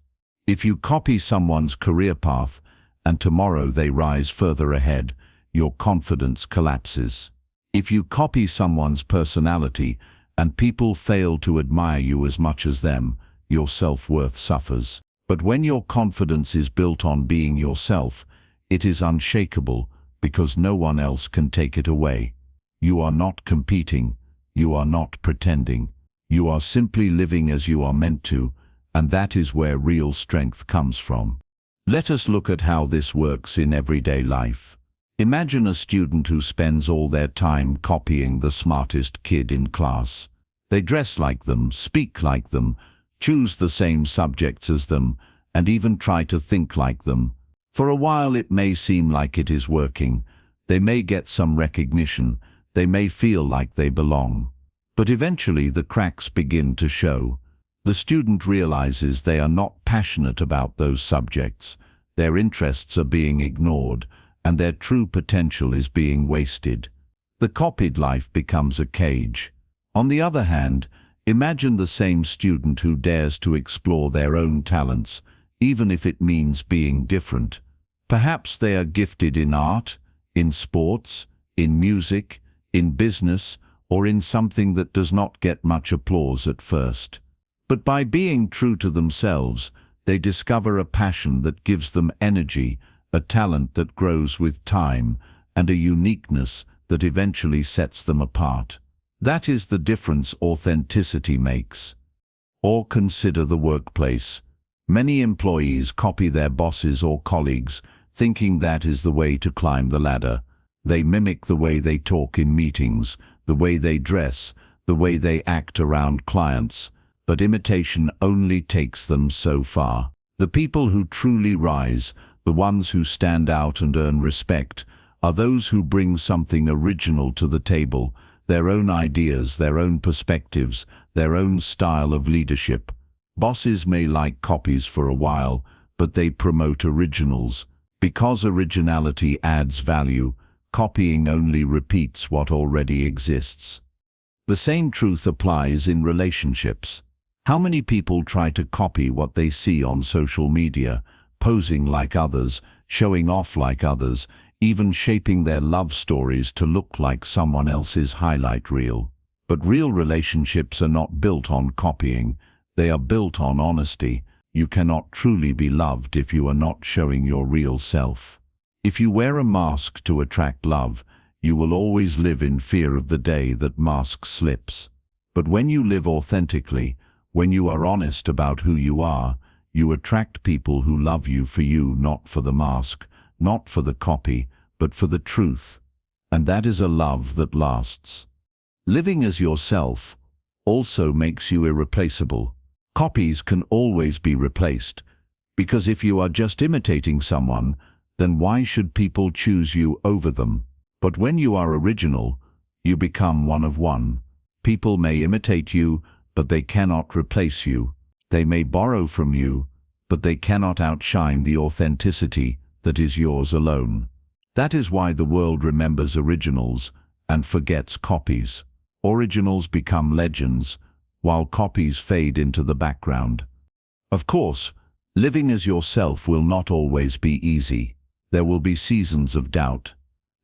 If you copy someone's career path and tomorrow they rise further ahead, your confidence collapses. If you copy someone's personality and people fail to admire you as much as them, your self-worth suffers. But when your confidence is built on being yourself, it is unshakable because no one else can take it away. You are not competing, you are not pretending, you are simply living as you are meant to, and that is where real strength comes from. Let us look at how this works in everyday life. Imagine a student who spends all their time copying the smartest kid in class. They dress like them, speak like them, choose the same subjects as them, and even try to think like them. For a while it may seem like it is working. They may get some recognition. They may feel like they belong. But eventually the cracks begin to show. The student realizes they are not passionate about those subjects. Their interests are being ignored, and their true potential is being wasted. The copied life becomes a cage. On the other hand, imagine the same student who dares to explore their own talents, even if it means being different. Perhaps they are gifted in art, in sports, in music, in business, or in something that does not get much applause at first. But by being true to themselves, they discover a passion that gives them energy, a talent that grows with time, and a uniqueness that eventually sets them apart. That is the difference authenticity makes. Or consider the workplace. Many employees copy their bosses or colleagues, thinking that is the way to climb the ladder. They mimic the way they talk in meetings, the way they dress, the way they act around clients, but imitation only takes them so far. The people who truly rise, the ones who stand out and earn respect, are those who bring something original to the table, their own ideas, their own perspectives, their own style of leadership. Bosses may like copies for a while, but they promote originals. Because originality adds value, copying only repeats what already exists. The same truth applies in relationships. How many people try to copy what they see on social media, posing like others, showing off like others, even shaping their love stories to look like someone else's highlight reel? But real relationships are not built on copying, they are built on honesty. You cannot truly be loved if you are not showing your real self. If you wear a mask to attract love, you will always live in fear of the day that mask slips. But when you live authentically, when you are honest about who you are, you attract people who love you for you, not for the mask, not for the copy, but for the truth. And that is a love that lasts. Living as yourself also makes you irreplaceable. Copies can always be replaced, because if you are just imitating someone, then why should people choose you over them? But when you are original, you become one of one. People may imitate you, but they cannot replace you. They may borrow from you, but they cannot outshine the authenticity that is yours alone. That is why the world remembers originals and forgets copies. Originals become legends, while copies fade into the background. Of course, living as yourself will not always be easy. There will be seasons of doubt.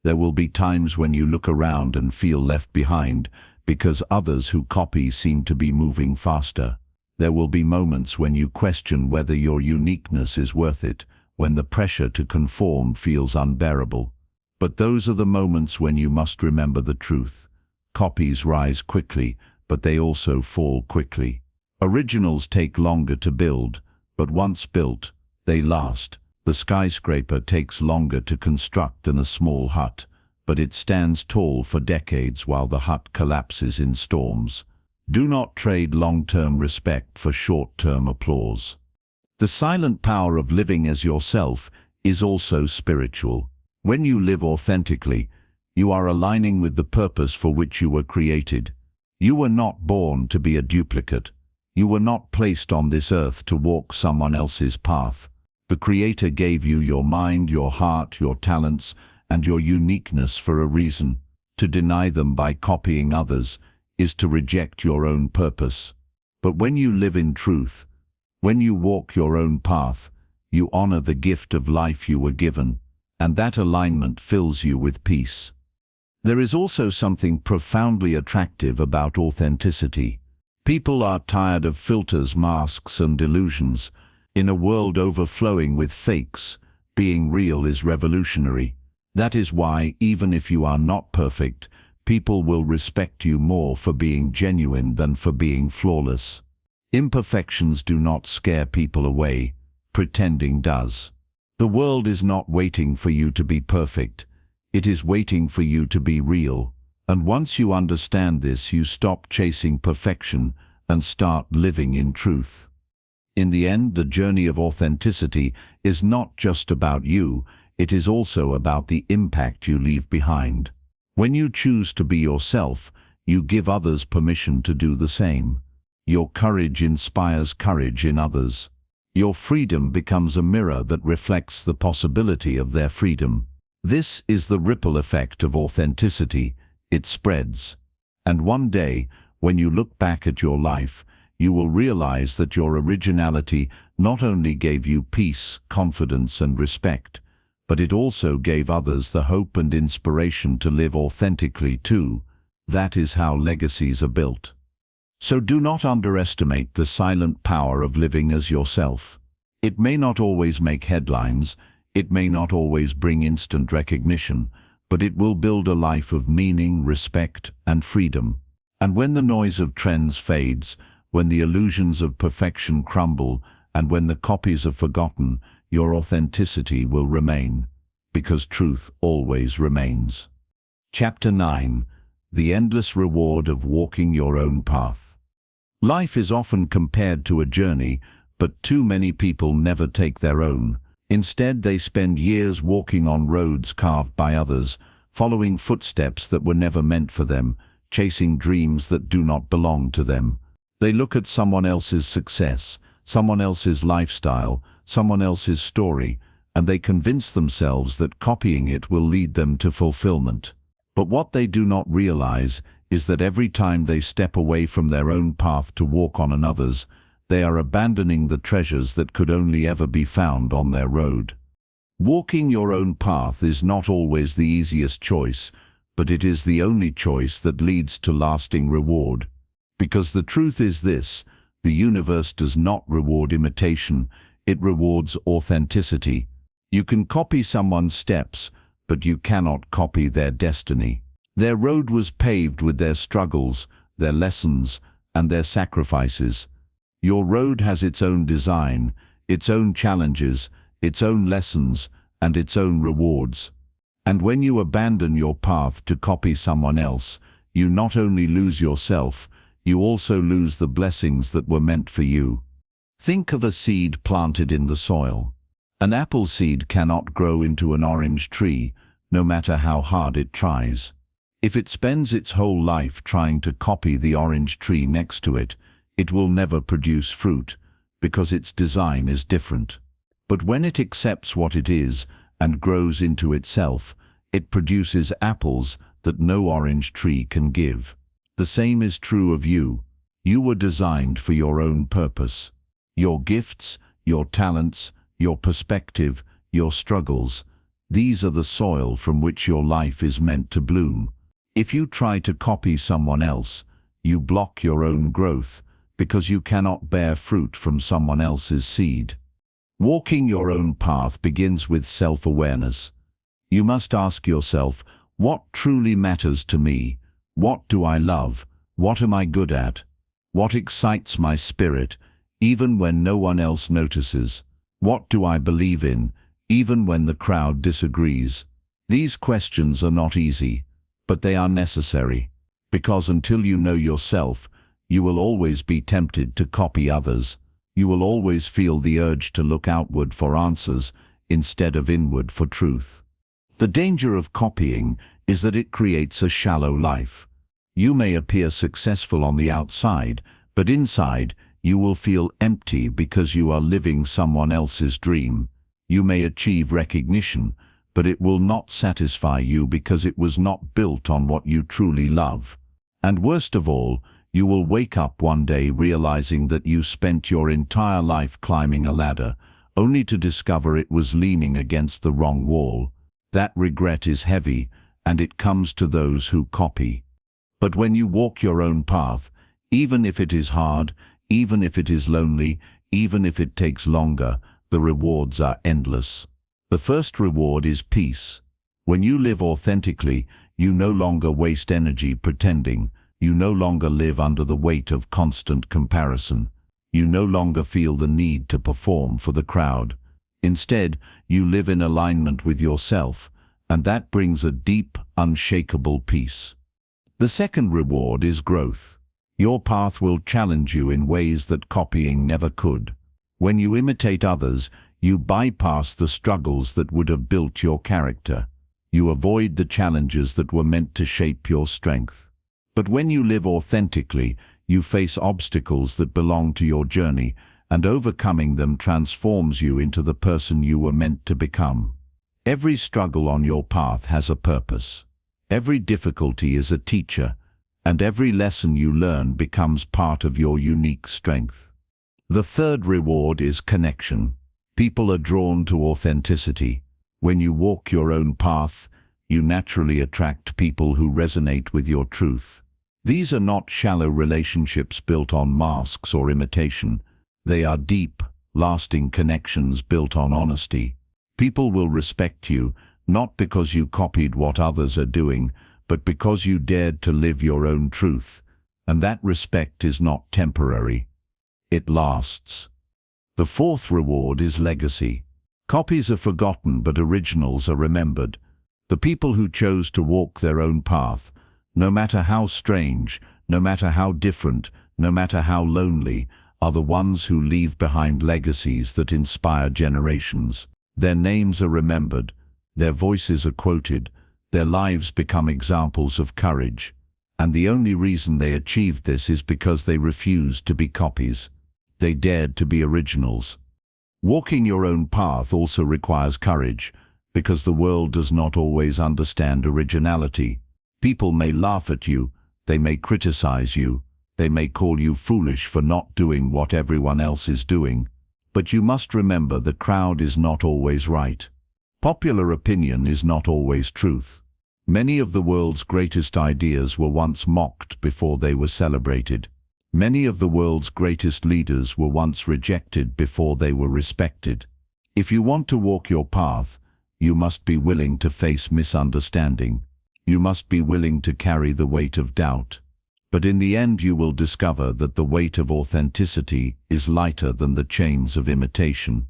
There will be times when you look around and feel left behind because others who copy seem to be moving faster. There will be moments when you question whether your uniqueness is worth it, when the pressure to conform feels unbearable. But those are the moments when you must remember the truth. Copies rise quickly, but they also fall quickly. Originals take longer to build, but once built, they last. The skyscraper takes longer to construct than a small hut, but it stands tall for decades while the hut collapses in storms. Do not trade long-term respect for short-term applause. The silent power of living as yourself is also spiritual. When you live authentically, you are aligning with the purpose for which you were created. You were not born to be a duplicate. You were not placed on this earth to walk someone else's path. The Creator gave you your mind, your heart, your talents, and your uniqueness for a reason. To deny them by copying others is to reject your own purpose. But when you live in truth, when you walk your own path, you honor the gift of life you were given, and that alignment fills you with peace. There is also something profoundly attractive about authenticity. People are tired of filters, masks, and illusions. In a world overflowing with fakes, being real is revolutionary. That is why, even if you are not perfect, people will respect you more for being genuine than for being flawless. Imperfections do not scare people away. Pretending does. The world is not waiting for you to be perfect. It is waiting for you to be real. And once you understand this, you stop chasing perfection and start living in truth. In the end, the journey of authenticity is not just about you, it is also about the impact you leave behind. When you choose to be yourself, you give others permission to do the same. Your courage inspires courage in others. Your freedom becomes a mirror that reflects the possibility of their freedom. This is the ripple effect of authenticity. It spreads. And one day, when you look back at your life, you will realize that your originality not only gave you peace, confidence, and respect, but it also gave others the hope and inspiration to live authentically too. That is how legacies are built. So do not underestimate the silent power of living as yourself. It may not always make headlines, it may not always bring instant recognition, but it will build a life of meaning, respect, and freedom. And when the noise of trends fades, when the illusions of perfection crumble, and when the copies are forgotten, your authenticity will remain, because truth always remains. Chapter 9. The endless reward of walking your own path. Life is often compared to a journey, but too many people never take their own. Instead, they spend years walking on roads carved by others, following footsteps that were never meant for them, chasing dreams that do not belong to them. They look at someone else's success, someone else's lifestyle, someone else's story, and they convince themselves that copying it will lead them to fulfillment. But what they do not realize is that every time they step away from their own path to walk on another's, they are abandoning the treasures that could only ever be found on their road. Walking your own path is not always the easiest choice, but it is the only choice that leads to lasting reward. Because the truth is this: the universe does not reward imitation, it rewards authenticity. You can copy someone's steps, but you cannot copy their destiny. Their road was paved with their struggles, their lessons, and their sacrifices. Your road has its own design, its own challenges, its own lessons, and its own rewards. And when you abandon your path to copy someone else, you not only lose yourself, you also lose the blessings that were meant for you. Think of a seed planted in the soil. An apple seed cannot grow into an orange tree, no matter how hard it tries. If it spends its whole life trying to copy the orange tree next to it, it will never produce fruit, because its design is different. But when it accepts what it is and grows into itself, it produces apples that no orange tree can give. The same is true of you. You were designed for your own purpose. Your gifts, your talents, your perspective, your struggles, these are the soil from which your life is meant to bloom. If you try to copy someone else, you block your own growth, because you cannot bear fruit from someone else's seed. Walking your own path begins with self-awareness. You must ask yourself, what truly matters to me? What do I love? What am I good at? What excites my spirit, even when no one else notices? What do I believe in, even when the crowd disagrees? These questions are not easy, but they are necessary, because until you know yourself, you will always be tempted to copy others. You will always feel the urge to look outward for answers instead of inward for truth. The danger of copying is that it creates a shallow life. You may appear successful on the outside, but inside you will feel empty because you are living someone else's dream. You may achieve recognition, but it will not satisfy you because it was not built on what you truly love. And worst of all, you will wake up one day realizing that you spent your entire life climbing a ladder, only to discover it was leaning against the wrong wall. That regret is heavy, and it comes to those who copy. But when you walk your own path, even if it is hard, even if it is lonely, even if it takes longer, the rewards are endless. The first reward is peace. When you live authentically, you no longer waste energy pretending. You no longer live under the weight of constant comparison. You no longer feel the need to perform for the crowd. Instead, you live in alignment with yourself, and that brings a deep, unshakable peace. The second reward is growth. Your path will challenge you in ways that copying never could. When you imitate others, you bypass the struggles that would have built your character. You avoid the challenges that were meant to shape your strength. But when you live authentically, you face obstacles that belong to your journey, and overcoming them transforms you into the person you were meant to become. Every struggle on your path has a purpose. Every difficulty is a teacher, and every lesson you learn becomes part of your unique strength. The third reward is connection. People are drawn to authenticity. When you walk your own path, you naturally attract people who resonate with your truth. These are not shallow relationships built on masks or imitation. They are deep, lasting connections built on honesty. People will respect you, not because you copied what others are doing, but because you dared to live your own truth. And that respect is not temporary. It lasts. The fourth reward is legacy. Copies are forgotten, but originals are remembered. The people who chose to walk their own path, no matter how strange, no matter how different, no matter how lonely, are the ones who leave behind legacies that inspire generations. Their names are remembered, their voices are quoted, their lives become examples of courage. And the only reason they achieved this is because they refused to be copies. They dared to be originals. Walking your own path also requires courage, because the world does not always understand originality. People may laugh at you, they may criticize you, they may call you foolish for not doing what everyone else is doing. But you must remember the crowd is not always right. Popular opinion is not always truth. Many of the world's greatest ideas were once mocked before they were celebrated. Many of the world's greatest leaders were once rejected before they were respected. If you want to walk your path, you must be willing to face misunderstanding. You must be willing to carry the weight of doubt. But in the end you will discover that the weight of authenticity is lighter than the chains of imitation.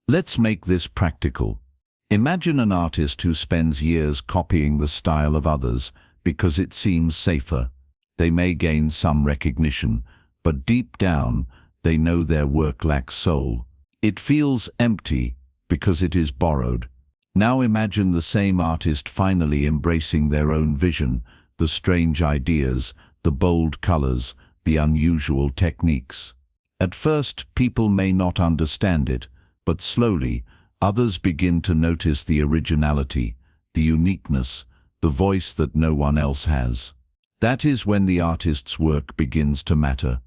Let's make this practical. Imagine an artist who spends years copying the style of others because it seems safer. They may gain some recognition, but deep down, they know their work lacks soul. It feels empty because it is borrowed. Now imagine the same artist finally embracing their own vision, the strange ideas, the bold colors, the unusual techniques. At first, people may not understand it, but slowly, others begin to notice the originality, the uniqueness, the voice that no one else has. That is when the artist's work begins to matter.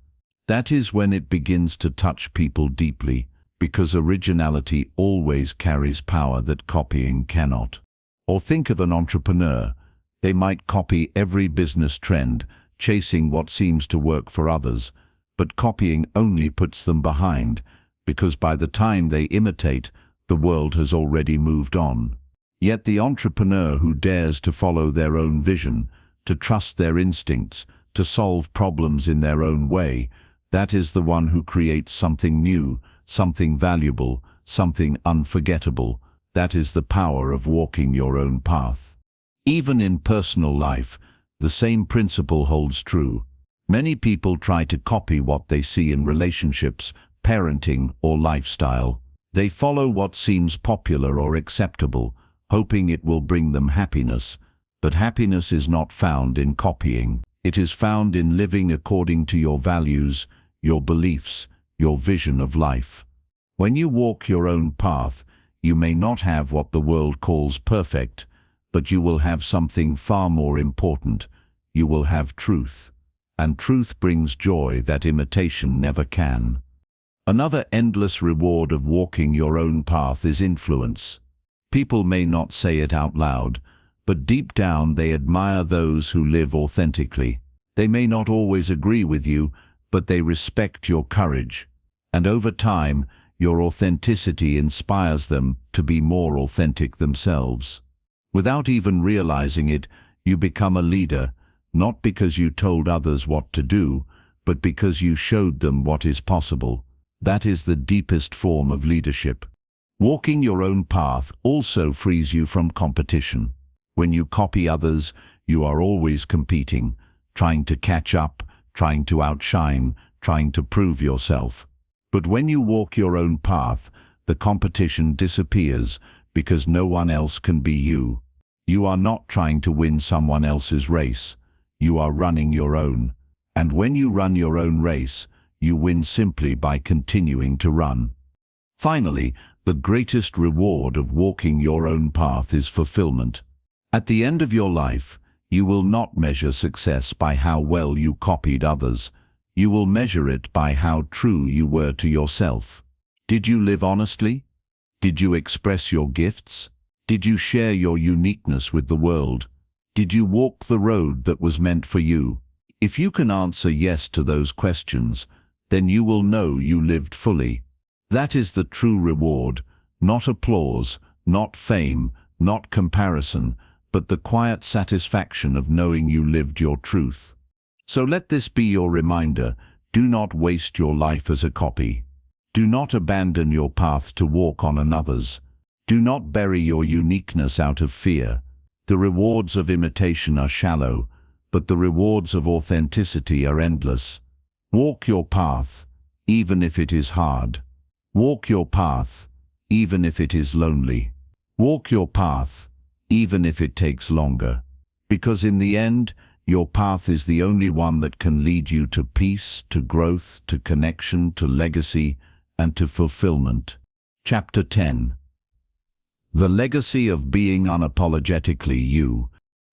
That is when it begins to touch people deeply, because originality always carries power that copying cannot. Or think of an entrepreneur. They might copy every business trend, chasing what seems to work for others, but copying only puts them behind, because by the time they imitate, the world has already moved on. Yet the entrepreneur who dares to follow their own vision, to trust their instincts, to solve problems in their own way, that is the one who creates something new, something valuable, something unforgettable. That is the power of walking your own path. Even in personal life, the same principle holds true. Many people try to copy what they see in relationships, parenting, or lifestyle. They follow what seems popular or acceptable, hoping it will bring them happiness. But happiness is not found in copying. It is found in living according to your values, your beliefs, your vision of life. When you walk your own path, you may not have what the world calls perfect, but you will have something far more important. You will have truth. And truth brings joy that imitation never can. Another endless reward of walking your own path is influence. People may not say it out loud, but deep down they admire those who live authentically. They may not always agree with you, but they respect your courage. And over time, your authenticity inspires them to be more authentic themselves. Without even realizing it, you become a leader, not because you told others what to do, but because you showed them what is possible. That is the deepest form of leadership. Walking your own path also frees you from competition. When you copy others, you are always competing, trying to catch up, trying to outshine, trying to prove yourself. But when you walk your own path, the competition disappears because no one else can be you. You are not trying to win someone else's race. You are running your own. And when you run your own race, you win simply by continuing to run. Finally, the greatest reward of walking your own path is fulfillment. At the end of your life, you will not measure success by how well you copied others. You will measure it by how true you were to yourself. Did you live honestly? Did you express your gifts? Did you share your uniqueness with the world? Did you walk the road that was meant for you? If you can answer yes to those questions, then you will know you lived fully. That is the true reward, not applause, not fame, not comparison, but the quiet satisfaction of knowing you lived your truth. So let this be your reminder: do not waste your life as a copy. Do not abandon your path to walk on another's. Do not bury your uniqueness out of fear. The rewards of imitation are shallow, but the rewards of authenticity are endless. Walk your path, even if it is hard. Walk your path, even if it is lonely. Walk your path, even if it takes longer. Because in the end, your path is the only one that can lead you to peace, to growth, to connection, to legacy, and to fulfillment. Chapter 10. The legacy of being unapologetically you.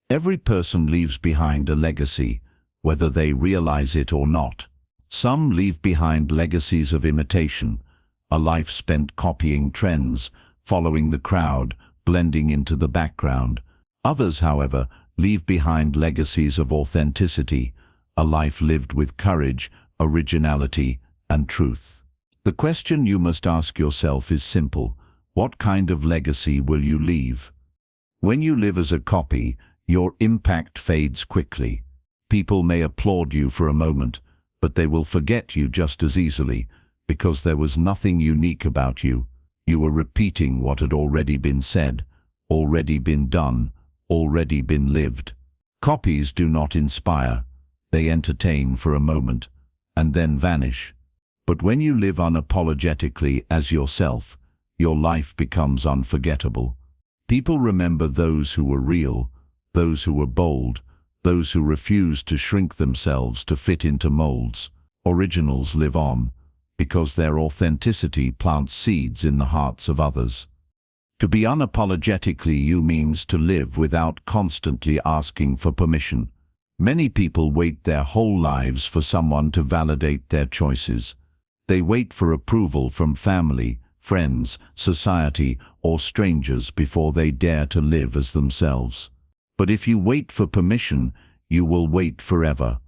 Every person leaves behind a legacy, whether they realize it or not. Some leave behind legacies of imitation, a life spent copying trends, following the crowd, blending into the background. Others, however, leave behind legacies of authenticity, a life lived with courage, originality, and truth. The question you must ask yourself is simple: what kind of legacy will you leave? When you live as a copy, your impact fades quickly. People may applaud you for a moment, but they will forget you just as easily, because there was nothing unique about you. You were repeating what had already been said, already been done, already been lived. Copies do not inspire. They entertain for a moment, and then vanish. But when you live unapologetically as yourself, your life becomes unforgettable. People remember those who were real, those who were bold, those who refused to shrink themselves to fit into molds. Originals live on, because their authenticity plants seeds in the hearts of others. To be unapologetically you means to live without constantly asking for permission. Many people wait their whole lives for someone to validate their choices. They wait for approval from family, friends, society, or strangers before they dare to live as themselves. But if you wait for permission, you will wait forever.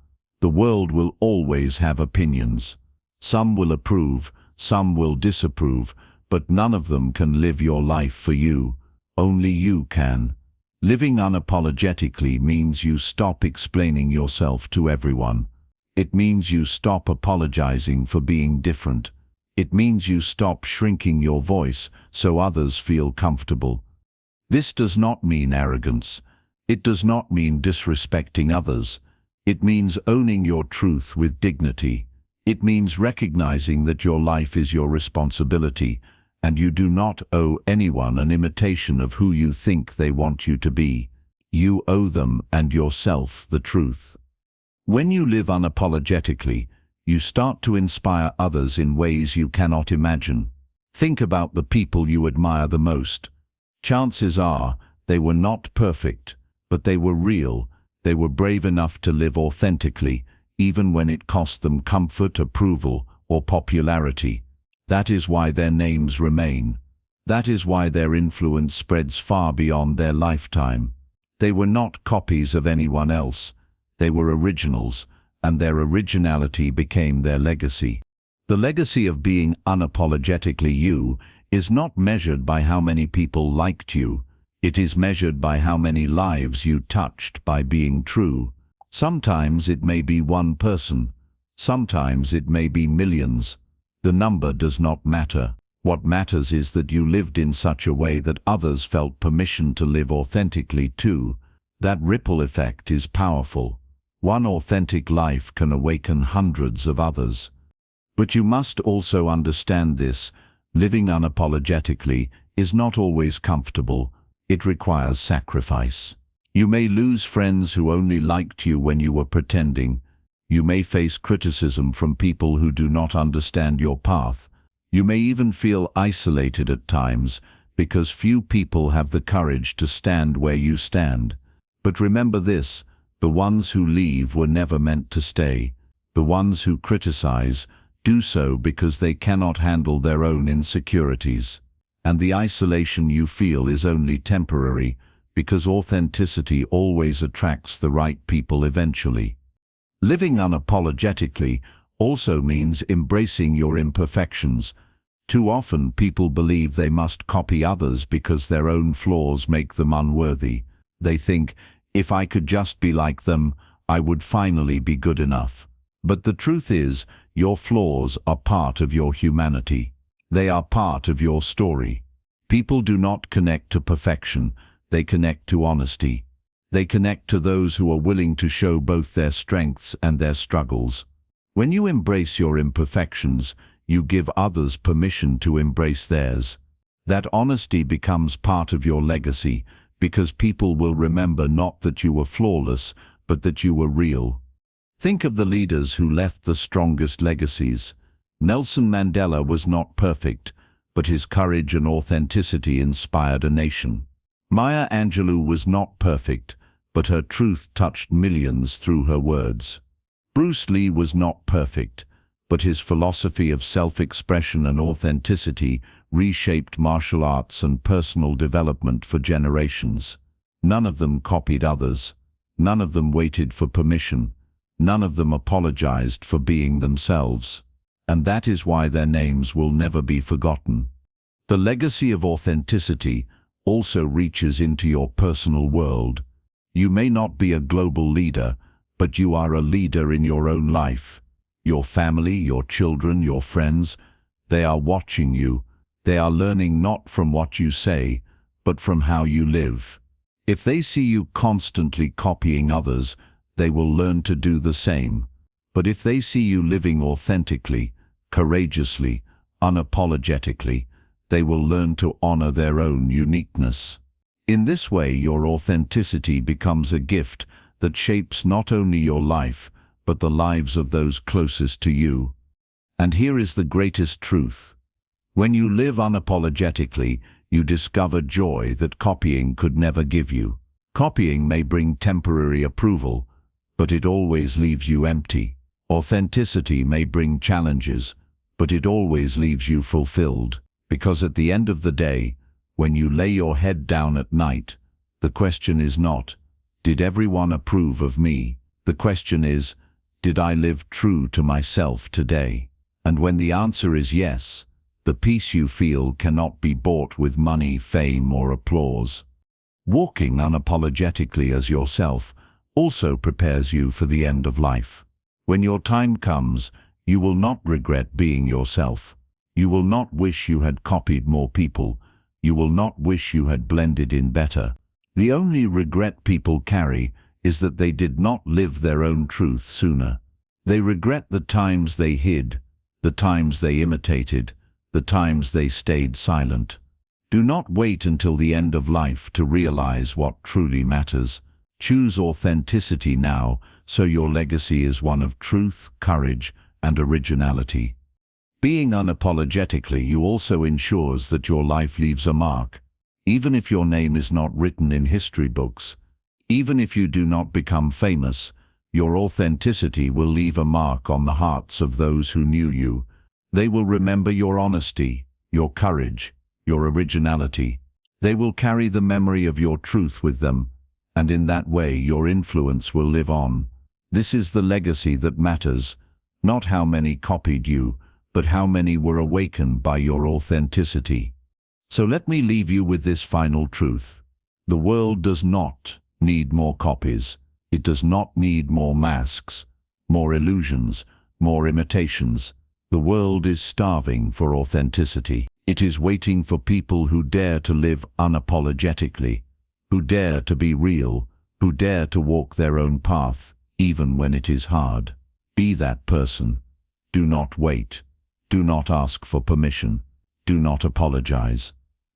The world will always have opinions. Some will approve, some will disapprove, but none of them can live your life for you. Only you can. Living unapologetically means you stop explaining yourself to everyone. It means you stop apologizing for being different. It means you stop shrinking your voice so others feel comfortable. This does not mean arrogance. It does not mean disrespecting others. It means owning your truth with dignity. It means recognizing that your life is your responsibility, and you do not owe anyone an imitation of who you think they want you to be. You owe them and yourself the truth. When you live unapologetically, you start to inspire others in ways you cannot imagine. Think about the people you admire the most. Chances are they were not perfect, but they were real. They were brave enough to live authentically, even when it cost them comfort, approval, or popularity. That is why their names remain. That is why their influence spreads far beyond their lifetime. They were not copies of anyone else. They were originals, and their originality became their legacy. The legacy of being unapologetically you is not measured by how many people liked you. It is measured by how many lives you touched by being true. Sometimes it may be one person. Sometimes it may be millions. The number does not matter. What matters is that you lived in such a way that others felt permission to live authentically too. That ripple effect is powerful. One authentic life can awaken hundreds of others. But you must also understand this: living unapologetically is not always comfortable. It requires sacrifice. You may lose friends who only liked you when you were pretending. You may face criticism from people who do not understand your path. You may even feel isolated at times, because few people have the courage to stand where you stand. But remember this: the ones who leave were never meant to stay. The ones who criticize do so because they cannot handle their own insecurities. And the isolation you feel is only temporary, because authenticity always attracts the right people eventually. Living unapologetically also means embracing your imperfections. Too often people believe they must copy others because their own flaws make them unworthy. They think, if I could just be like them, I would finally be good enough. But the truth is, your flaws are part of your humanity. They are part of your story. People do not connect to perfection, they connect to honesty. They connect to those who are willing to show both their strengths and their struggles. When you embrace your imperfections, you give others permission to embrace theirs. That honesty becomes part of your legacy, because people will remember not that you were flawless, but that you were real. Think of the leaders who left the strongest legacies. Nelson Mandela was not perfect, but his courage and authenticity inspired a nation. Maya Angelou was not perfect, but her truth touched millions through her words. Bruce Lee was not perfect, but his philosophy of self-expression and authenticity reshaped martial arts and personal development for generations. None of them copied others. None of them waited for permission. None of them apologized for being themselves. And that is why their names will never be forgotten. The legacy of authenticity also reaches into your personal world. You may not be a global leader, but you are a leader in your own life. Your family, your children, your friends, they are watching you. They are learning not from what you say, but from how you live. If they see you constantly copying others, they will learn to do the same. But if they see you living authentically, courageously, unapologetically, they will learn to honor their own uniqueness. In this way, your authenticity becomes a gift that shapes not only your life, but the lives of those closest to you. And here is the greatest truth. When you live unapologetically, you discover joy that copying could never give you. Copying may bring temporary approval, but it always leaves you empty. Authenticity may bring challenges, but it always leaves you fulfilled. Because at the end of the day, when you lay your head down at night, the question is not, did everyone approve of me? The question is, did I live true to myself today? And when the answer is yes, the peace you feel cannot be bought with money, fame, or applause. Walking unapologetically as yourself also prepares you for the end of life. When your time comes, you will not regret being yourself. You will not wish you had copied more people. You will not wish you had blended in better. The only regret people carry is that they did not live their own truth sooner. They regret the times they hid, the times they imitated, the times they stayed silent. Do not wait until the end of life to realize what truly matters. Choose authenticity now, so your legacy is one of truth, courage, and originality. Being unapologetically you also ensures that your life leaves a mark. Even if your name is not written in history books, even if you do not become famous, your authenticity will leave a mark on the hearts of those who knew you. They will remember your honesty, your courage, your originality. They will carry the memory of your truth with them, and in that way your influence will live on. This is the legacy that matters, not how many copied you, but how many were awakened by your authenticity. So let me leave you with this final truth. The world does not need more copies. It does not need more masks, more illusions, more imitations. The world is starving for authenticity. It is waiting for people who dare to live unapologetically, who dare to be real, who dare to walk their own path, even when it is hard. Be that person. Do not wait. Do not ask for permission. Do not apologize.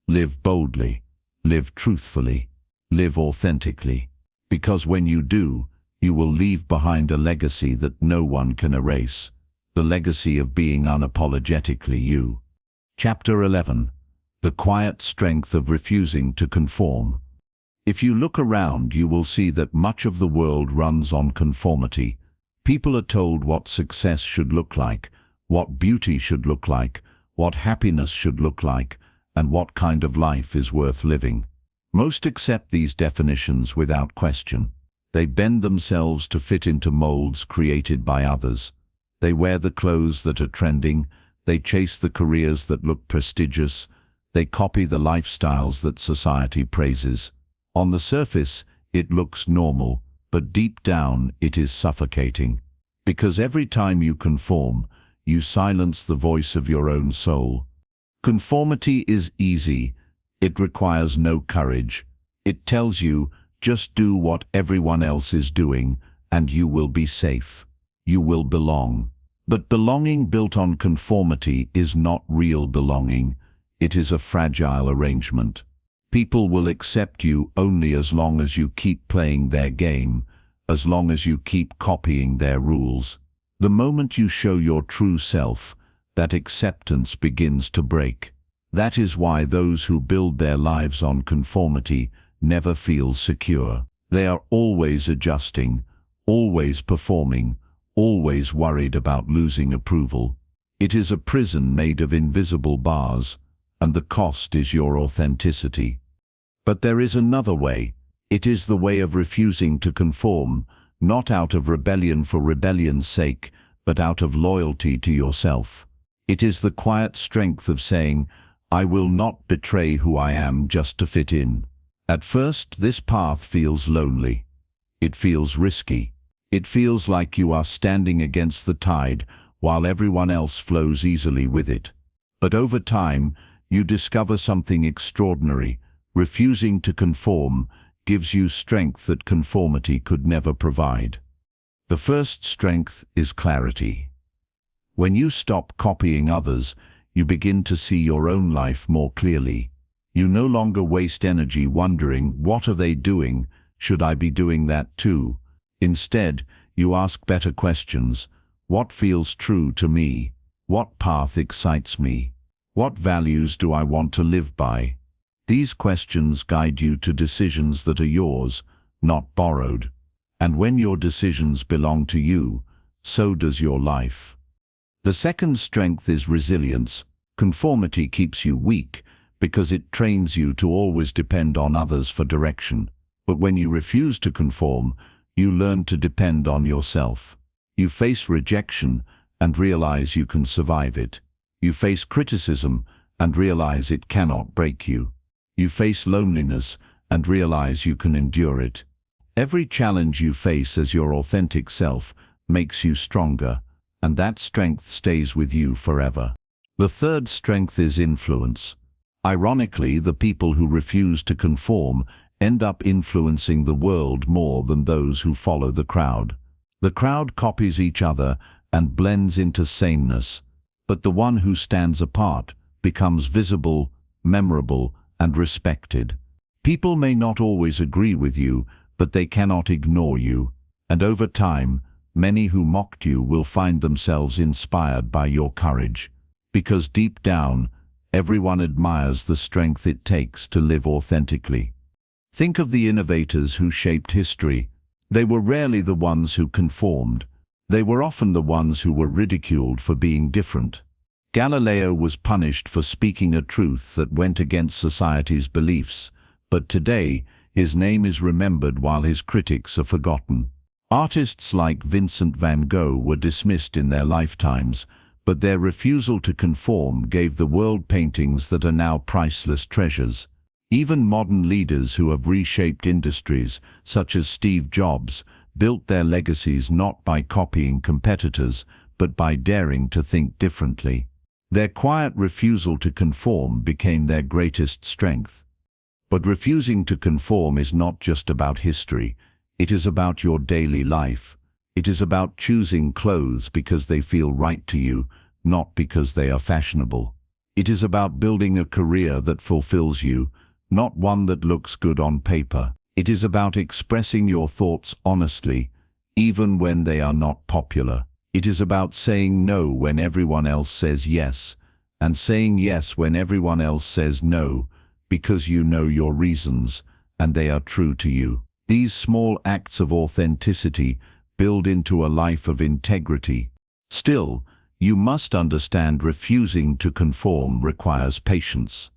Live boldly. Live truthfully. Live authentically. Because when you do, you will leave behind a legacy that no one can erase. The legacy of being unapologetically you. Chapter 11. The quiet strength of refusing to conform. If you look around, you will see that much of the world runs on conformity. People are told what success should look like, what beauty should look like, what happiness should look like, and what kind of life is worth living. Most accept these definitions without question. They bend themselves to fit into molds created by others. They wear the clothes that are trending. They chase the careers that look prestigious. They copy the lifestyles that society praises. On the surface, it looks normal, but deep down it is suffocating. Because every time you conform, you silence the voice of your own soul. Conformity is easy. It requires no courage. It tells you, just do what everyone else is doing, and you will be safe. You will belong. But belonging built on conformity is not real belonging. It is a fragile arrangement. People will accept you only as long as you keep playing their game, as long as you keep copying their rules. The moment you show your true self, that acceptance begins to break. That is why those who build their lives on conformity never feel secure. They are always adjusting, always performing, always worried about losing approval. It is a prison made of invisible bars, and the cost is your authenticity. But there is another way. It is the way of refusing to conform, not out of rebellion for rebellion's sake, but out of loyalty to yourself. It is the quiet strength of saying, I will not betray who I am just to fit in. At first, this path feels lonely. It feels risky. It feels like you are standing against the tide while everyone else flows easily with it. But over time, you discover something extraordinary. Refusing to conform gives you strength that conformity could never provide. The first strength is clarity. When you stop copying others, you begin to see your own life more clearly. You no longer waste energy wondering, what are they doing? Should I be doing that too? Instead, you ask better questions. What feels true to me? What path excites me? What values do I want to live by? These questions guide you to decisions that are yours, not borrowed. And when your decisions belong to you, so does your life. The second strength is resilience. Conformity keeps you weak because it trains you to always depend on others for direction. But when you refuse to conform, you learn to depend on yourself. You face rejection and realize you can survive it. You face criticism and realize it cannot break you. You face loneliness and realize you can endure it. Every challenge you face as your authentic self makes you stronger, and that strength stays with you forever. The third strength is influence. Ironically, the people who refuse to conform end up influencing the world more than those who follow the crowd. The crowd copies each other and blends into sameness, but the one who stands apart becomes visible, memorable, and respected. People may not always agree with you, but they cannot ignore you, and over time, many who mocked you will find themselves inspired by your courage. Because deep down, everyone admires the strength it takes to live authentically. Think of the innovators who shaped history. They were rarely the ones who conformed. They were often the ones who were ridiculed for being different. Galileo was punished for speaking a truth that went against society's beliefs, but today, his name is remembered while his critics are forgotten. Artists like Vincent van Gogh were dismissed in their lifetimes, but their refusal to conform gave the world paintings that are now priceless treasures. Even modern leaders who have reshaped industries, such as Steve Jobs, built their legacies not by copying competitors, but by daring to think differently. Their quiet refusal to conform became their greatest strength. But refusing to conform is not just about history. It is about your daily life. It is about choosing clothes because they feel right to you, not because they are fashionable. It is about building a career that fulfills you, not one that looks good on paper. It is about expressing your thoughts honestly, even when they are not popular. It is about saying no when everyone else says yes, and saying yes when everyone else says no, because you know your reasons, and they are true to you. These small acts of authenticity build into a life of integrity. Still, you must understand refusing to conform requires patience.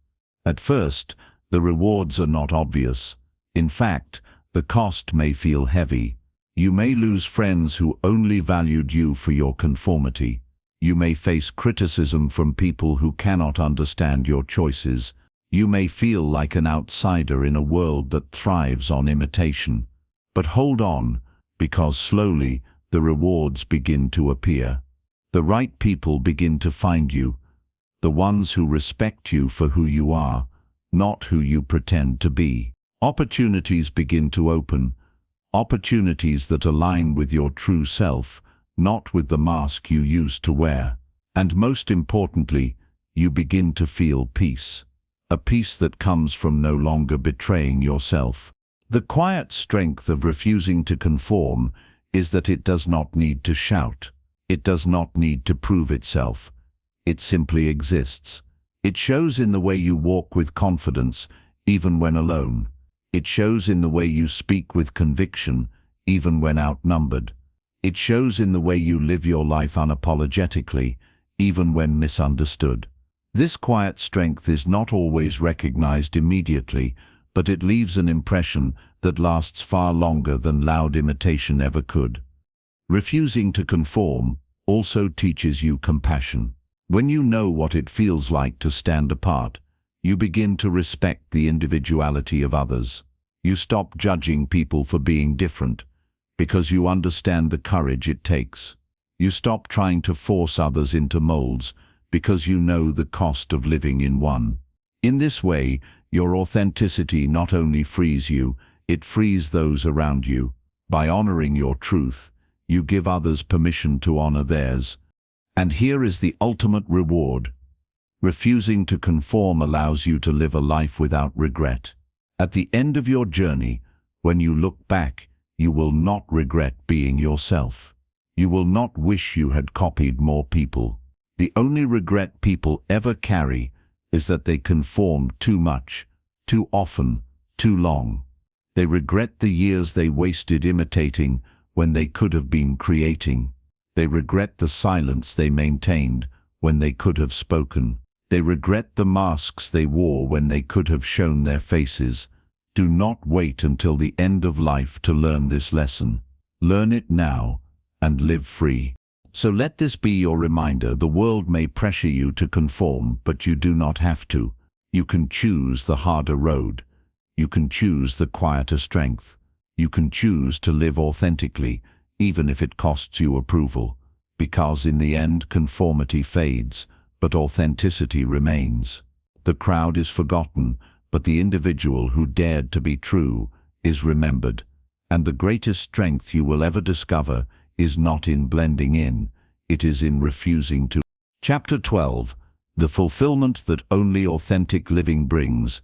At first, the rewards are not obvious. In fact, the cost may feel heavy. You may lose friends who only valued you for your conformity. You may face criticism from people who cannot understand your choices. You may feel like an outsider in a world that thrives on imitation. But hold on, because slowly the rewards begin to appear. The right people begin to find you, the ones who respect you for who you are, not who you pretend to be. Opportunities begin to open, opportunities that align with your true self, not with the mask you used to wear. And most importantly, you begin to feel peace. A peace that comes from no longer betraying yourself. The quiet strength of refusing to conform is that it does not need to shout. It does not need to prove itself. It simply exists. It shows in the way you walk with confidence, even when alone. It shows in the way you speak with conviction, even when outnumbered. It shows in the way you live your life unapologetically, even when misunderstood. This quiet strength is not always recognized immediately, but it leaves an impression that lasts far longer than loud imitation ever could. Refusing to conform also teaches you compassion. When you know what it feels like to stand apart, you begin to respect the individuality of others. You stop judging people for being different, because you understand the courage it takes. You stop trying to force others into molds, because you know the cost of living in one. In this way, your authenticity not only frees you, it frees those around you. By honoring your truth, you give others permission to honor theirs. And here is the ultimate reward. Refusing to conform allows you to live a life without regret. At the end of your journey, when you look back, you will not regret being yourself. You will not wish you had copied more people. The only regret people ever carry is that they conformed too much, too often, too long. They regret the years they wasted imitating when they could have been creating. They regret the silence they maintained when they could have spoken. They regret the masks they wore when they could have shown their faces. Do not wait until the end of life to learn this lesson. Learn it now and live free. So let this be your reminder. The world may pressure you to conform, but you do not have to. You can choose the harder road. You can choose the quieter strength. You can choose to live authentically, even if it costs you approval. Because in the end, conformity fades, but authenticity remains. The crowd is forgotten, but the individual who dared to be true is remembered. And the greatest strength you will ever discover is not in blending in, it is in refusing to. Chapter 12. The fulfillment that only authentic living brings.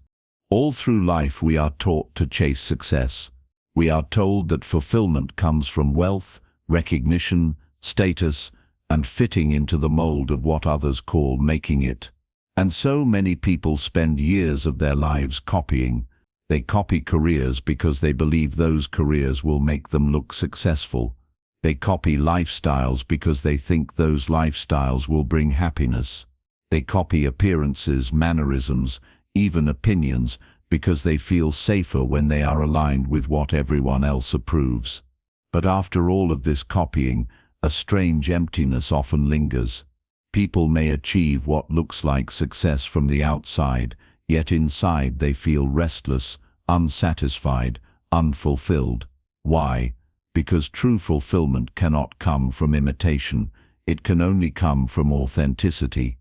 All through life we are taught to chase success. We are told that fulfillment comes from wealth, recognition, status, and fitting into the mold of what others call making it. And so many people spend years of their lives copying. They copy careers because they believe those careers will make them look successful. They copy lifestyles because they think those lifestyles will bring happiness. They copy appearances, mannerisms, even opinions, because they feel safer when they are aligned with what everyone else approves. But after all of this copying, a strange emptiness often lingers. People may achieve what looks like success from the outside, yet inside they feel restless, unsatisfied, unfulfilled. Why? Because true fulfillment cannot come from imitation, it can only come from authenticity.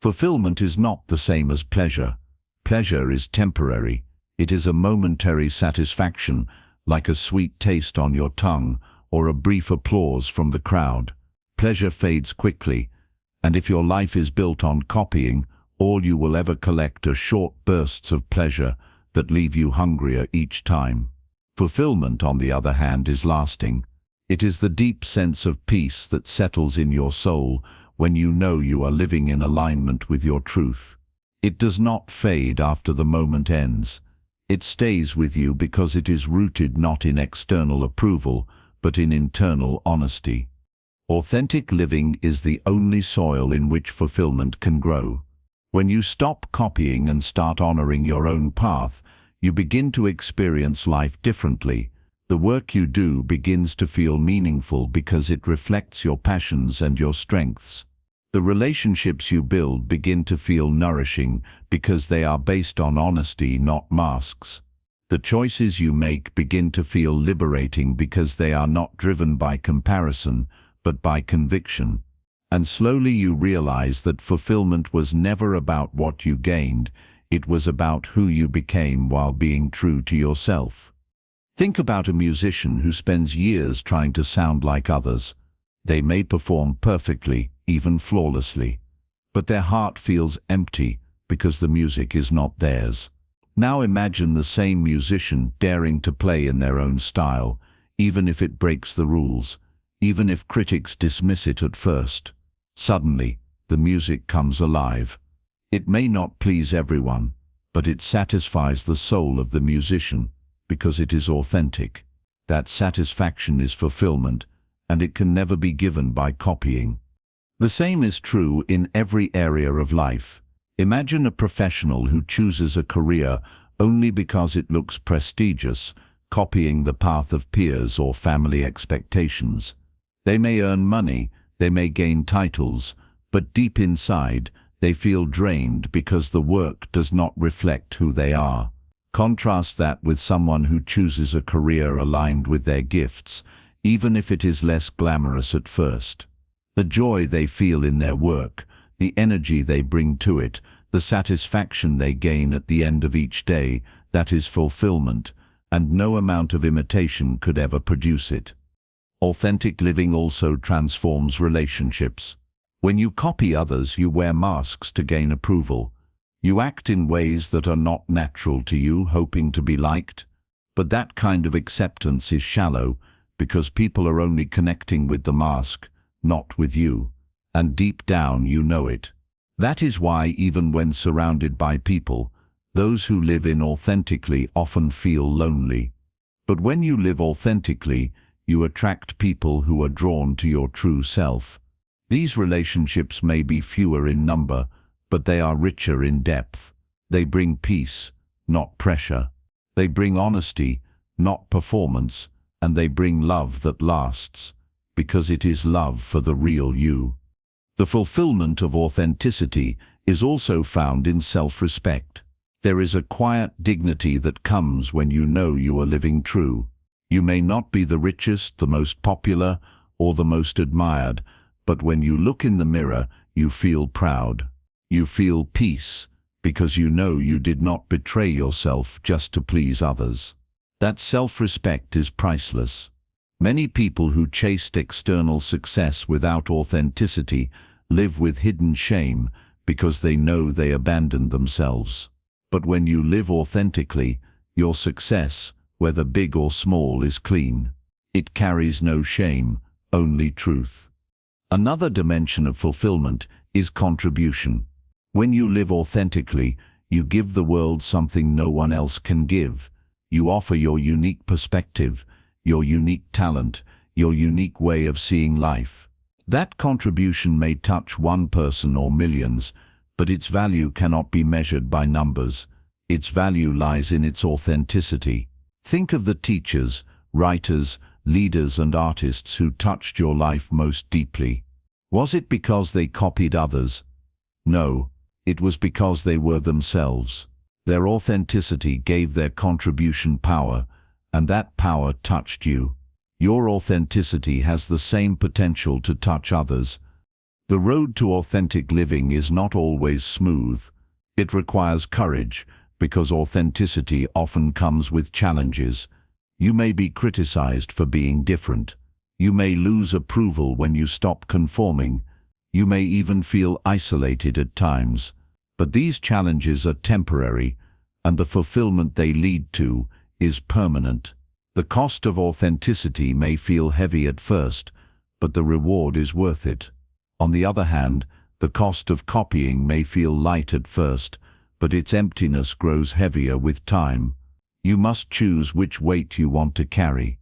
Fulfillment is not the same as pleasure. Pleasure is temporary. It is a momentary satisfaction, like a sweet taste on your tongue or a brief applause from the crowd. Pleasure fades quickly, and if your life is built on copying, all you will ever collect are short bursts of pleasure that leave you hungrier each time. Fulfillment, on the other hand, is lasting. It is the deep sense of peace that settles in your soul when you know you are living in alignment with your truth. It does not fade after the moment ends. It stays with you because it is rooted not in external approval, but in internal honesty. Authentic living is the only soil in which fulfillment can grow. When you stop copying and start honoring your own path, you begin to experience life differently. The work you do begins to feel meaningful because it reflects your passions and your strengths. The relationships you build begin to feel nourishing because they are based on honesty, not masks. The choices you make begin to feel liberating because they are not driven by comparison, but by conviction. And slowly you realize that fulfillment was never about what you gained, it was about who you became while being true to yourself. Think about a musician who spends years trying to sound like others. They may perform perfectly, even flawlessly, but their heart feels empty because the music is not theirs. Now imagine the same musician daring to play in their own style, even if it breaks the rules, even if critics dismiss it at first. Suddenly, the music comes alive. It may not please everyone, but it satisfies the soul of the musician because it is authentic. That satisfaction is fulfillment, and it can never be given by copying. The same is true in every area of life. Imagine a professional who chooses a career only because it looks prestigious, copying the path of peers or family expectations. They may earn money, they may gain titles, but deep inside, they feel drained because the work does not reflect who they are. Contrast that with someone who chooses a career aligned with their gifts, even if it is less glamorous at first. The joy they feel in their work, the energy they bring to it, the satisfaction they gain at the end of each day, that is fulfillment, and no amount of imitation could ever produce it. Authentic living also transforms relationships. When you copy others, you wear masks to gain approval. You act in ways that are not natural to you, hoping to be liked. But that kind of acceptance is shallow, because people are only connecting with the mask, not with you. And deep down you know it. That is why even when surrounded by people, those who live inauthentically often feel lonely. But when you live authentically, you attract people who are drawn to your true self. These relationships may be fewer in number, but they are richer in depth. They bring peace, not pressure. They bring honesty, not performance, and they bring love that lasts, because it is love for the real you. The fulfillment of authenticity is also found in self-respect. There is a quiet dignity that comes when you know you are living true. You may not be the richest, the most popular, or the most admired, but when you look in the mirror, you feel proud. You feel peace, because you know you did not betray yourself just to please others. That self-respect is priceless. Many people who chased external success without authenticity live with hidden shame because they know they abandoned themselves. But when you live authentically, your success, whether big or small, is clean. It carries no shame, only truth. Another dimension of fulfillment is contribution. When you live authentically, you give the world something no one else can give. You offer your unique perspective, your unique talent, your unique way of seeing life. That contribution may touch one person or millions, but its value cannot be measured by numbers. Its value lies in its authenticity. Think of the teachers, writers, leaders and artists who touched your life most deeply. Was it because they copied others? No, it was because they were themselves. Their authenticity gave their contribution power, and that power touched you. Your authenticity has the same potential to touch others. The road to authentic living is not always smooth. It requires courage, because authenticity often comes with challenges. You may be criticized for being different. You may lose approval when you stop conforming. You may even feel isolated at times. But these challenges are temporary, and the fulfillment they lead to is permanent. The cost of authenticity may feel heavy at first, but the reward is worth it. On the other hand, the cost of copying may feel light at first, but its emptiness grows heavier with time. You must choose which weight you want to carry.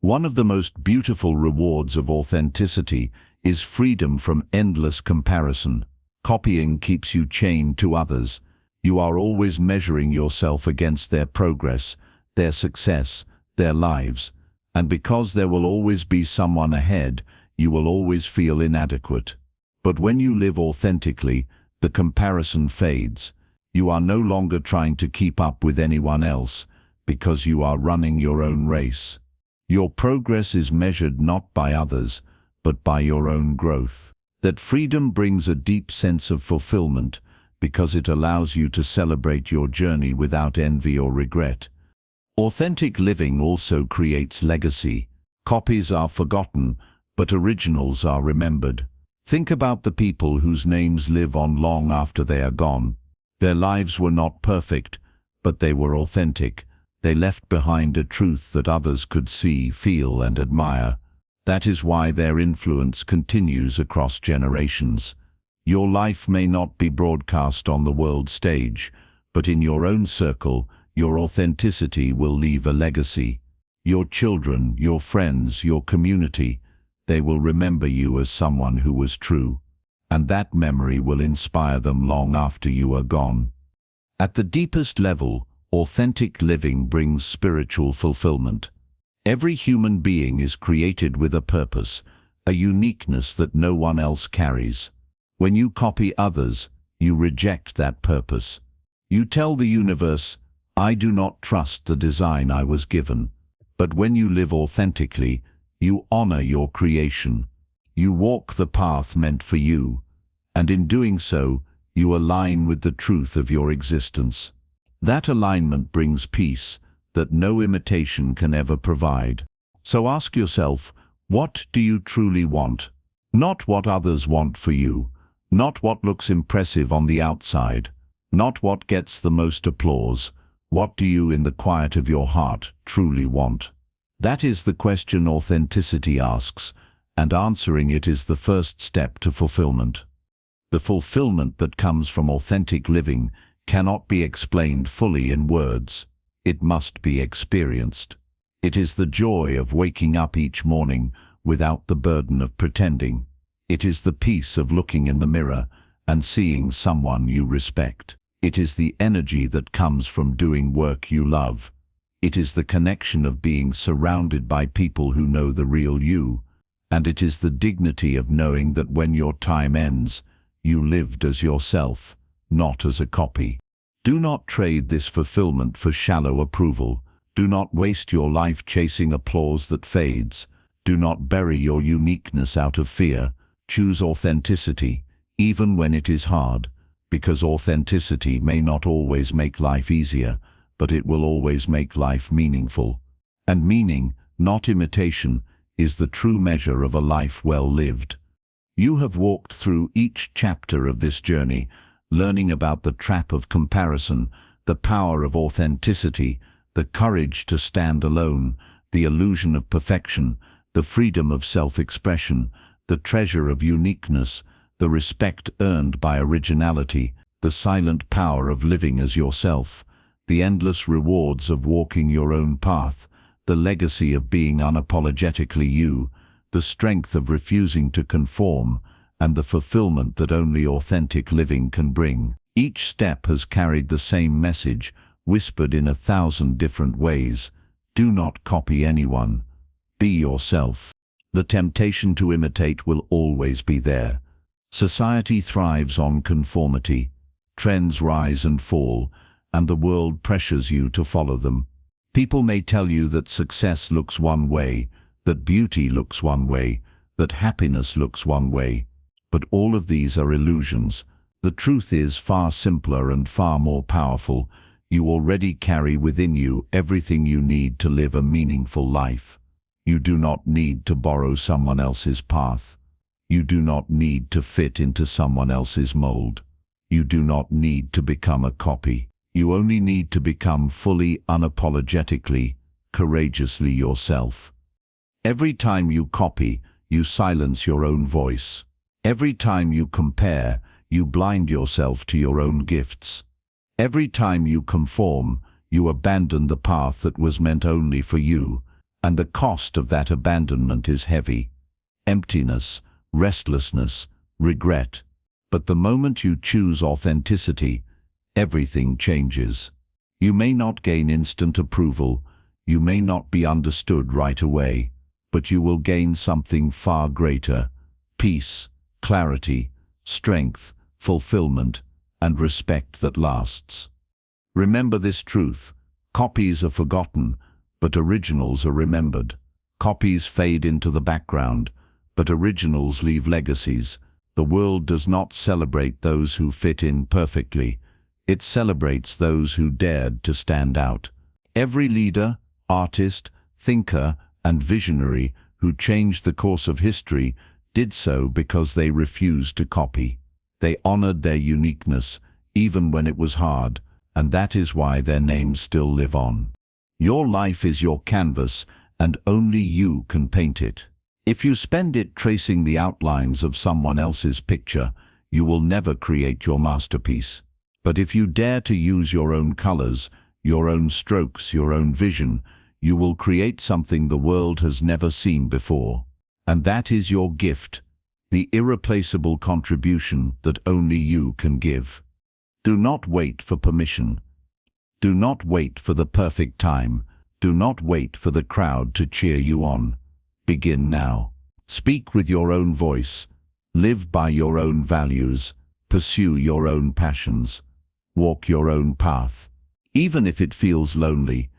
One of the most beautiful rewards of authenticity is freedom from endless comparison. Copying keeps you chained to others. You are always measuring yourself against their progress, their success, their lives. And because there will always be someone ahead, you will always feel inadequate. But when you live authentically, the comparison fades. You are no longer trying to keep up with anyone else, because you are running your own race. Your progress is measured not by others, but by your own growth. That freedom brings a deep sense of fulfillment, because it allows you to celebrate your journey without envy or regret. Authentic living also creates legacy. Copies are forgotten, but originals are remembered. Think about the people whose names live on long after they are gone. Their lives were not perfect, but they were authentic. They left behind a truth that others could see, feel, and admire. That is why their influence continues across generations. Your life may not be broadcast on the world stage, but in your own circle, your authenticity will leave a legacy. Your children, your friends, your community, they will remember you as someone who was true, and that memory will inspire them long after you are gone. At the deepest level, authentic living brings spiritual fulfillment. Every human being is created with a purpose, a uniqueness that no one else carries. When you copy others, you reject that purpose. You tell the universe, "I do not trust the design I was given." But when you live authentically, you honor your creation. You walk the path meant for you, and in doing so, you align with the truth of your existence. That alignment brings peace that no imitation can ever provide. So ask yourself, what do you truly want? Not what others want for you, not what looks impressive on the outside, not what gets the most applause. What do you in the quiet of your heart truly want? That is the question authenticity asks, and answering it is the first step to fulfillment. The fulfillment that comes from authentic living cannot be explained fully in words. It must be experienced. It is the joy of waking up each morning without the burden of pretending. It is the peace of looking in the mirror and seeing someone you respect. It is the energy that comes from doing work you love. It is the connection of being surrounded by people who know the real you. And it is the dignity of knowing that when your time ends, you lived as yourself, not as a copy. Do not trade this fulfillment for shallow approval. Do not waste your life chasing applause that fades. Do not bury your uniqueness out of fear. Choose authenticity, even when it is hard, because authenticity may not always make life easier, but it will always make life meaningful. And meaning, not imitation, is the true measure of a life well lived. You have walked through each chapter of this journey, learning about the trap of comparison, the power of authenticity, the courage to stand alone, the illusion of perfection, the freedom of self-expression, the treasure of uniqueness, the respect earned by originality, the silent power of living as yourself, the endless rewards of walking your own path, the legacy of being unapologetically you, the strength of refusing to conform, and the fulfillment that only authentic living can bring. Each step has carried the same message, whispered in 1,000 different ways. Do not copy anyone. Be yourself. The temptation to imitate will always be there. Society thrives on conformity. Trends rise and fall, and the world pressures you to follow them. People may tell you that success looks one way, that beauty looks one way, that happiness looks one way. But all of these are illusions. The truth is far simpler and far more powerful. You already carry within you everything you need to live a meaningful life. You do not need to borrow someone else's path. You do not need to fit into someone else's mold. You do not need to become a copy. You only need to become fully, unapologetically, courageously yourself. Every time you copy, you silence your own voice. Every time you compare, you blind yourself to your own gifts. Every time you conform, you abandon the path that was meant only for you, and the cost of that abandonment is heavy. Emptiness, restlessness, regret. But the moment you choose authenticity, everything changes. You may not gain instant approval, you may not be understood right away, but you will gain something far greater: peace, clarity, strength, fulfillment, and respect that lasts. Remember this truth: copies are forgotten, but originals are remembered. Copies fade into the background, but originals leave legacies. The world does not celebrate those who fit in perfectly. It celebrates those who dared to stand out. Every leader, artist, thinker, and visionary who changed the course of history did so because they refused to copy. They honored their uniqueness, even when it was hard, and that is why their names still live on. Your life is your canvas, and only you can paint it. If you spend it tracing the outlines of someone else's picture, you will never create your masterpiece. But if you dare to use your own colors, your own strokes, your own vision, you will create something the world has never seen before. And that is your gift, the irreplaceable contribution that only you can give. Do not wait for permission. Do not wait for the perfect time. Do not wait for the crowd to cheer you on. Begin now. Speak with your own voice. Live by your own values. Pursue your own passions. Walk your own path. Even if it feels lonely,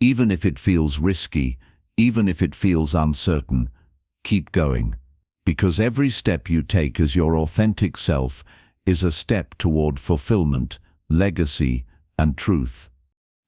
even if it feels risky, even if it feels uncertain, keep going. Because every step you take as your authentic self is a step toward fulfillment, legacy, and truth.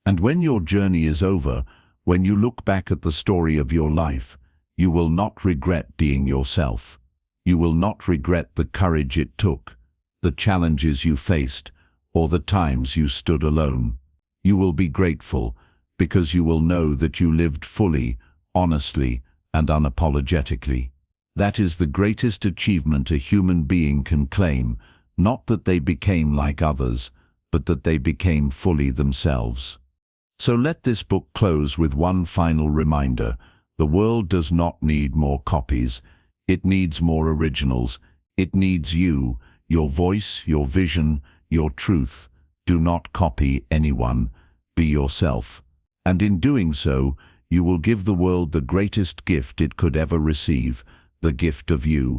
And when your journey is over, when you look back at the story of your life, you will not regret being yourself. You will not regret the courage it took, the challenges you faced, or the times you stood alone. You will be grateful because you will know that you lived fully, honestly, and unapologetically. That is the greatest achievement a human being can claim, not that they became like others, but that they became fully themselves. So let this book close with one final reminder: the world does not need more copies. It needs more originals. It needs you, your voice, your vision, your truth. Do not copy anyone. Be yourself. And in doing so, you will give the world the greatest gift it could ever receive: the gift of you.